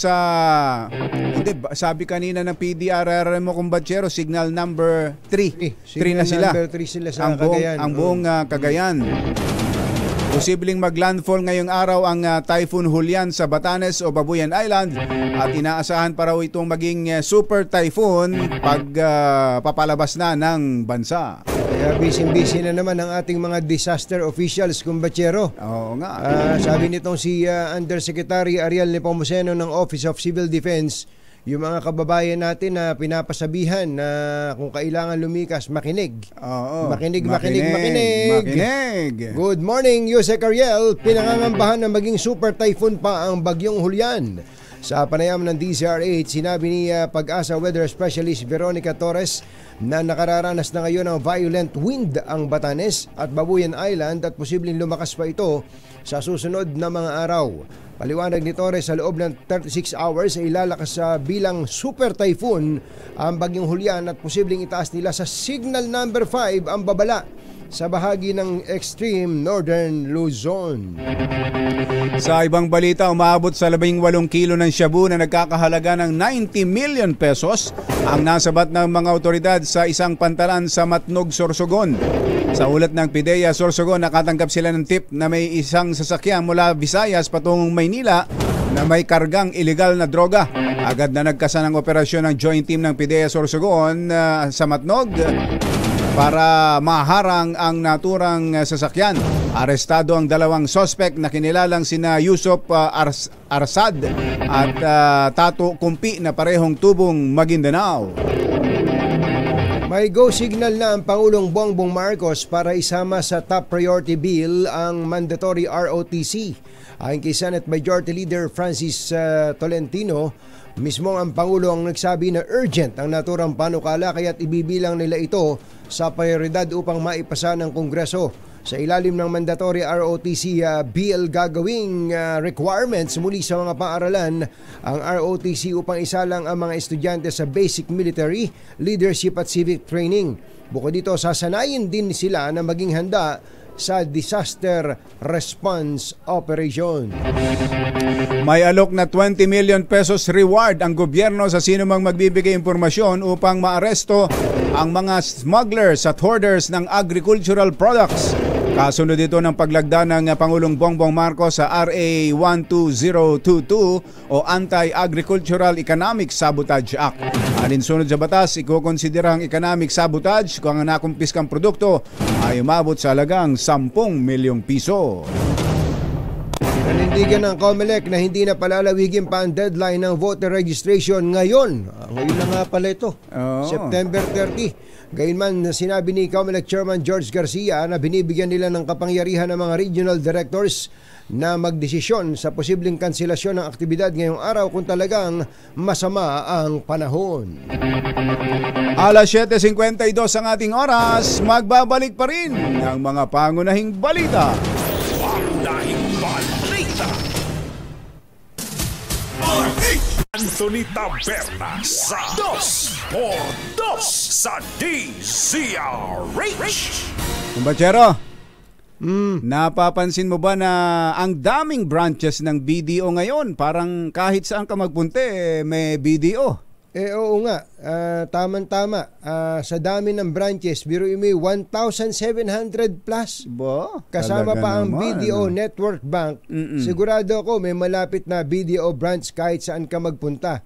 sabi kanina ng PDRR mo kumbatsero, signal number 3. 3 na sila. Number 3 sila sa Cagayan. Ang buong Cagayan. Posibleng maglandfall ngayong araw ang Typhoon Julian sa Batanes o Babuyan Island at inaasahan pa raw itong maging super typhoon pag papalabas na ng bansa. Kaya busy na naman ang ating mga disaster officials, kumbatsero. Oo nga. Sabi nitong si Undersecretary Ariel Nepomuceno ng Office of Civil Defense, yung mga kababayan natin na pinapasabihan na kung kailangan lumikas, makinig. Oo. Makinig. Good morning, Yusek Ariel. Pinangangambahan na maging super typhoon pa ang bagyong Julian. Sa panayam ng DZRH, sinabi ni Pag-asa Weather Specialist Veronica Torres na nakararanas na ngayon ng violent wind ang Batanes at Babuyan Island at posibleng lumakas pa ito sa susunod na mga araw. Paliwanag ni Torres, sa loob ng 36 hours ay ilalakas bilang super typhoon ang bagyong Julian at posibleng itaas nila sa signal number 5 ang babala sa bahagi ng extreme northern Luzon. Sa ibang balita, umaabot sa 18 kilo ng shabu na nagkakahalaga ng 90 million pesos ang nasabat ng mga otoridad sa isang pantalan sa Matnog, Sorsogon. Sa ulat ng PIDEA Sorsogon, nakatanggap sila ng tip na may isang sasakyan mula Visayas patungong Maynila na may kargang ilegal na droga. Agad na nagkasan ng operasyon ng joint team ng PIDEA Sorsogon sa Matnog para maharang ang naturang sasakyan. Arestado ang dalawang suspect na kinilalang sina Yusuf Arsad at Tato Kumpi na parehong tubong Maguindanao. May go signal na ang Pangulong Bongbong Marcos para isama sa top priority bill ang mandatory ROTC. Ayon kay Senate Majority Leader Francis Tolentino, mismo ang Pangulo ang nagsabi na urgent ang naturang panukala kaya't ibibilang nila ito sa prioridad upang maipasa ng Kongreso. Sa ilalim ng mandatory ROTC bill, gagawing requirements muli sa mga paaralan ang ROTC upang isalang ang mga estudyante sa basic military, leadership at civic training. Bukod dito, sasanayin din sila na maging handa sa disaster response operation. May alok na 20 million pesos reward ang gobyerno sa sino mang magbibigay impormasyon upang maaresto ang mga smugglers at hoarders ng agricultural products. Kasunod dito ng paglagda ng Pangulong Bongbong Marcos sa RA 12022 o Anti-Agricultural Economic Sabotage Act. Alinsunod sa batas, ikukonsidera ang economic sabotage kung ang nakumpiskang produkto ay umabot sa halagang 10 milyong piso. Nanindigan ng COMELEC na hindi na palalawigin pa ang deadline ng voter registration ngayon. Ngayon na nga pala ito, September 30. Gayunman, sinabi ni COMELEC Chairman George Garcia na binibigyan nila ng kapangyarihan ng mga regional directors na magdesisyon sa posibleng kanselasyon ng aktibidad ngayong araw kung talagang masama ang panahon. Alas 7:52 ang ating oras, magbabalik pa rin ang mga pangunahing balita. Anthony Taberna sa 2x2 sa DZRH. Kumbachero, napapansin mo ba na ang daming branches ng BDO ngayon? Parang kahit saan ka magpunte, may BDO. Oo nga, tama-tama. Sa dami ng branches, biruin mo 1,700 plus. Kasama pa ang BDO Network Bank. Sigurado ako may malapit na BDO branch kahit saan ka magpunta.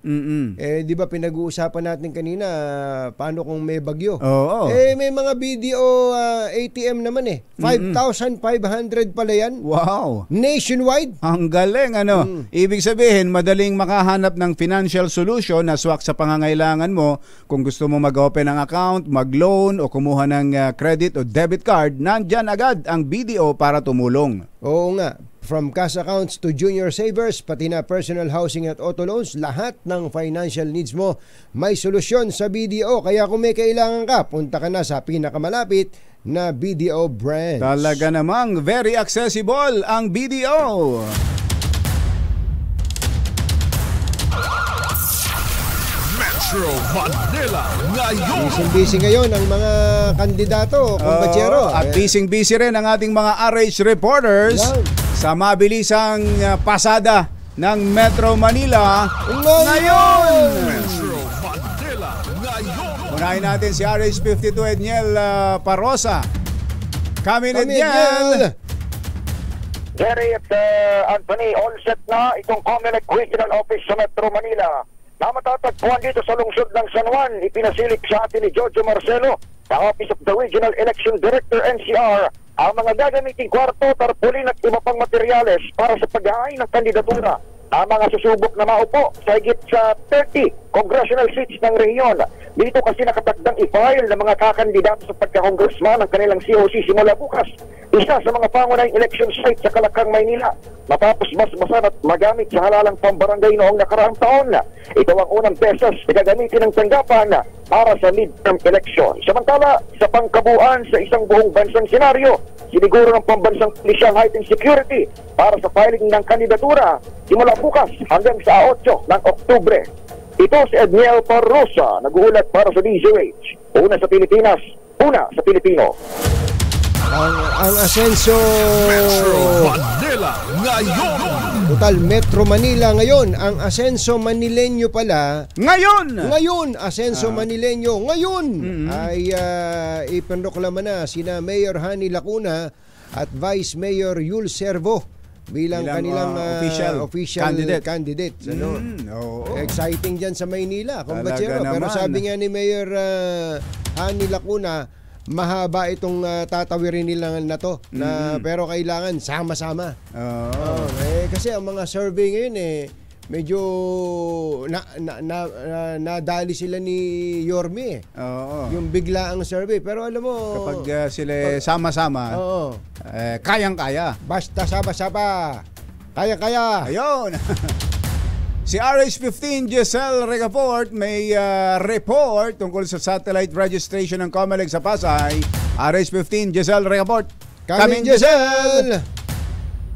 Di ba pinag-uusapan natin kanina, paano kung may bagyo? May mga BDO ATM naman 5,500 pala yan. Wow! Nationwide. Ang galing, ano? Ibig sabihin, madaling makahanap ng financial solution na swak sa pangangailangan mo. Kung gusto mo mag-open ng account, mag-loan o kumuha ng credit o debit card, nandyan agad ang BDO para tumulong. Oo nga. From cash accounts to junior savers, pati na personal housing at auto loans, lahat ng financial needs mo may solusyon sa BDO. Kaya kung may kailangan ka, punta ka na sa pinakamalapit na BDO branch. Talaga namang very accessible ang BDO. Metro Manila ngayon. Busy ngayon ang mga kandidato, kumbachero. At busy rin ang ating mga RH reporters sa mabilisang pasada ng Metro Manila ngayon. Metro Manila ngayon. Unahin natin si RH52 Edniel Parosa. Kami Edniel. Jerry at Anthony, all set na itong COMELEC Regional Office sa Metro Manila na matatagpuan dito sa lungsod ng San Juan. Ipinasilip sa atin ni Giorgio Marcelo sa Office of the Regional Election Director NCR ang mga gagamiting kwarto, tarpaulin at iba pang materyales para sa paghahain ng kandidatura ang mga susubok na maupo sa higit sa 30 congressional seats ng rehiyon. Dito kasi nakatakdang i-file ng mga kakandidato sa pagka-congressman ng kanilang COC simula bukas. Isa sa mga pangunahing election site sa Kalakang, Maynila. Matapos basbasan at magamit sa halalang pambarangay noong nakaraang taon. Ito ang unang beses na gagamitin ng tanggapan para sa midterm election. Samantala, sa pangkabuuan sa isang buong bansang senaryo, siniguro ng pambansang pulisyang heightened security para sa filing ng kandidatura simula bukas hanggang sa 8 ng Oktubre. Ito si Edniel Parrosa, nag-uulat para sa DZRH. Una sa Pilipinas, una sa Pilipino. Ang asenso Metro Manila ngayon. Total Metro Manila ngayon. Ang asenso Manileño pala ngayon asenso Manileño ngayon ay ipanroklama na sina Mayor Hani Lacuna at Vice Mayor Yul Servo bilang kanilang official candidate. Exciting dyan sa Maynila, kumbachero. Pero sabi nga ni Mayor Hani Lacuna, mahaba itong tatawirin nila na to pero kailangan sama-sama. Kasi ang mga survey ngayon medyo nadali sila ni Yorme yung biglaang survey, pero alam mo kapag sila sama-sama kayang-kaya, basta saba-saba kaya-kaya. Ayun. Si RH15 Giselle Regaport may report tungkol sa satellite registration ng COMELEC sa Pasay. RH15 Giselle Regaport. Coming Giselle!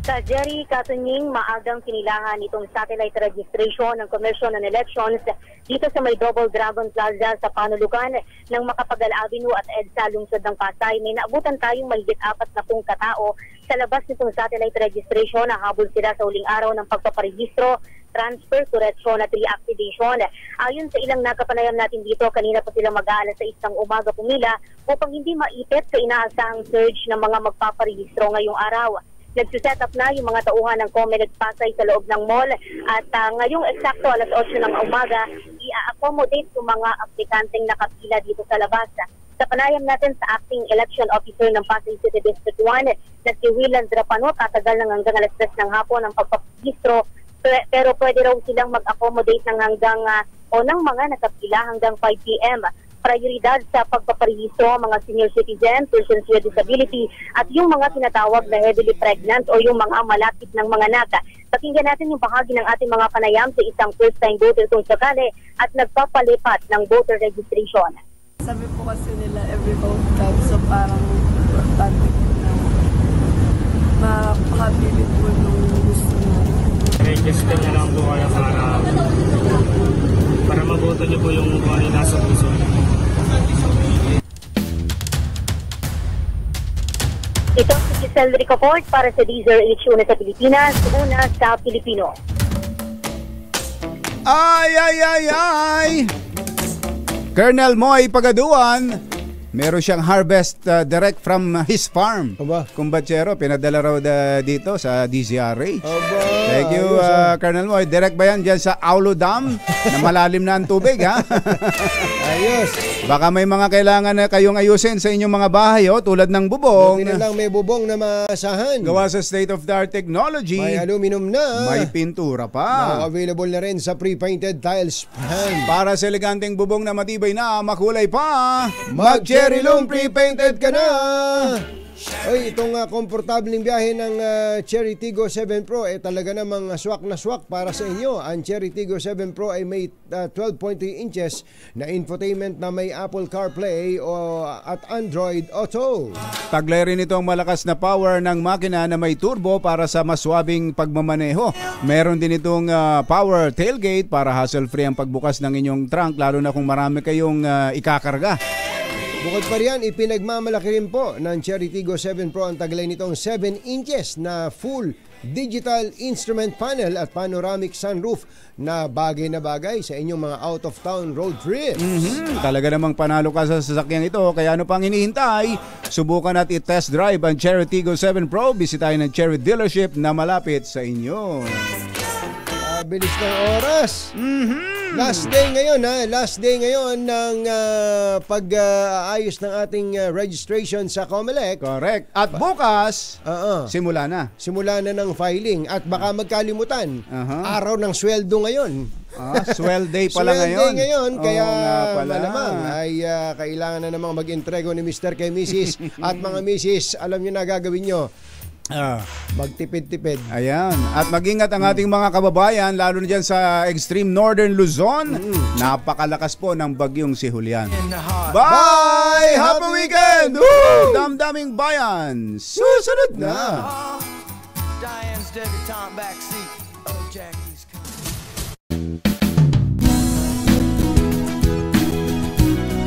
Sa Jerry Katunying, maagang kinilangan itong satellite registration ng Commission on Elections dito sa may Double Dragon Plaza sa Panulukan ng Makapagal Avenue at EDSA lungsod ng Pasay. May naabutan tayong mahigit 40 katao sa labas nitong satellite registration. Nahabol sila sa uling araw ng pagpaparehistro, transfer, correction at reactivation. Ayon sa ilang nakapanayam natin dito, kanina pa sila mag-aalas sa 1 ng umaga pumila upang hindi maipit sa inaasahang surge ng mga magpaparehistro ngayong araw. Nagsiset up na yung mga tauhan ng COMELEC Pasay sa loob ng mall at ngayong eksakto alas 8 ng umaga, i-accommodate yung mga aplikanteng nakapila dito sa labas. Sa panayam natin sa acting election officer ng Pasay City District 1 na si Willan Drapano, tatagal ng hanggang alas 3 ng hapon ang pagpapregistro, pero pwede raw silang mag-accommodate ng hanggang o ng mga nakapila hanggang 5 p.m. Prioridad sa pagpaparehistro mga senior citizen, persons with disability at yung mga tinatawag na heavily pregnant o yung mga malapit ng mga anak. Pakinggan natin yung bahagi ng ating mga panayam sa isang first-time voter kung sakali at nagpapalipat ng voter registration. Sabi po kasi nila every vote counts, so parang importante na makakabilit po nung gusto na. Register na lang po kayo para maboto niyo po yung kung ano nasa puso. Ito si Giselle Ricoport para sa DZRH Una sa Pilipinas, Una sa Pilipino. Ay! Colonel Moy Pagaduan, meron siyang harvest direct from his farm. Kumbatsero, pinadala raw dito sa DZRH. Thank you, Colonel Moy. Direct ba yan dyan sa Aulo Dam na malalim na ang tubig, ha? Ayos. Baka may mga kailangan na kayong ayusin sa inyong mga bahay, tulad ng bubong. Buti na lang may bubong na maasahan. Gawa sa state-of-the-art technology. May aluminum na. May pintura pa. Now available na rin sa pre-painted tiles pan. Para sa eleganteng bubong na matibay na, makulay pa. Mag-cherry loom pre-painted ka na. Oy, itong komportableng biyahe ng Cherry Tiggo 7 Pro talaga namang swak na swak para sa inyo. Ang Cherry Tiggo 7 Pro ay may 12.3 inches na infotainment na may Apple CarPlay at Android Auto. Taglay rin ito ang malakas na power ng makina na may turbo para sa maswabing pagmamaneho. Meron din itong power tailgate para hassle-free ang pagbukas ng inyong trunk, lalo na kung marami kayong ikakarga. Bukod pa riyan, ipinagmamalaki rin po ng Cherry Tiggo 7 Pro ang taglay nitong 7 inches na full digital instrument panel at panoramic sunroof na bagay sa inyong mga out-of-town road trips. Talaga namang panalo ka sa sasakyang ito, kaya ano pang hinihintay? Subukan at i-test drive ang Cherry Tiggo 7 Pro. Bisitahin ang Cherry dealership na malapit sa inyo. Bilis ng oras. Last day ngayon ng pag-aayos ng ating registration sa COMELEC. Correct. At bukas, simula na ng filing. At baka magkalimutan, araw ng sweldo ngayon. Swell day pala ngayon. Kaya malamang ay kailangan na namang mag-entrego ni Mr. kay Mrs. At mga Mrs., alam nyo na gagawin nyo. Magtipid-tipid. Ayan. At mag-ingat ang ating mga kababayan, lalo na dyan sa extreme northern Luzon. Napakalakas po ng bagyong si Julian. Bye! Happy weekend! Damdaming bayan! Susunod na! Diane's debutante backseat.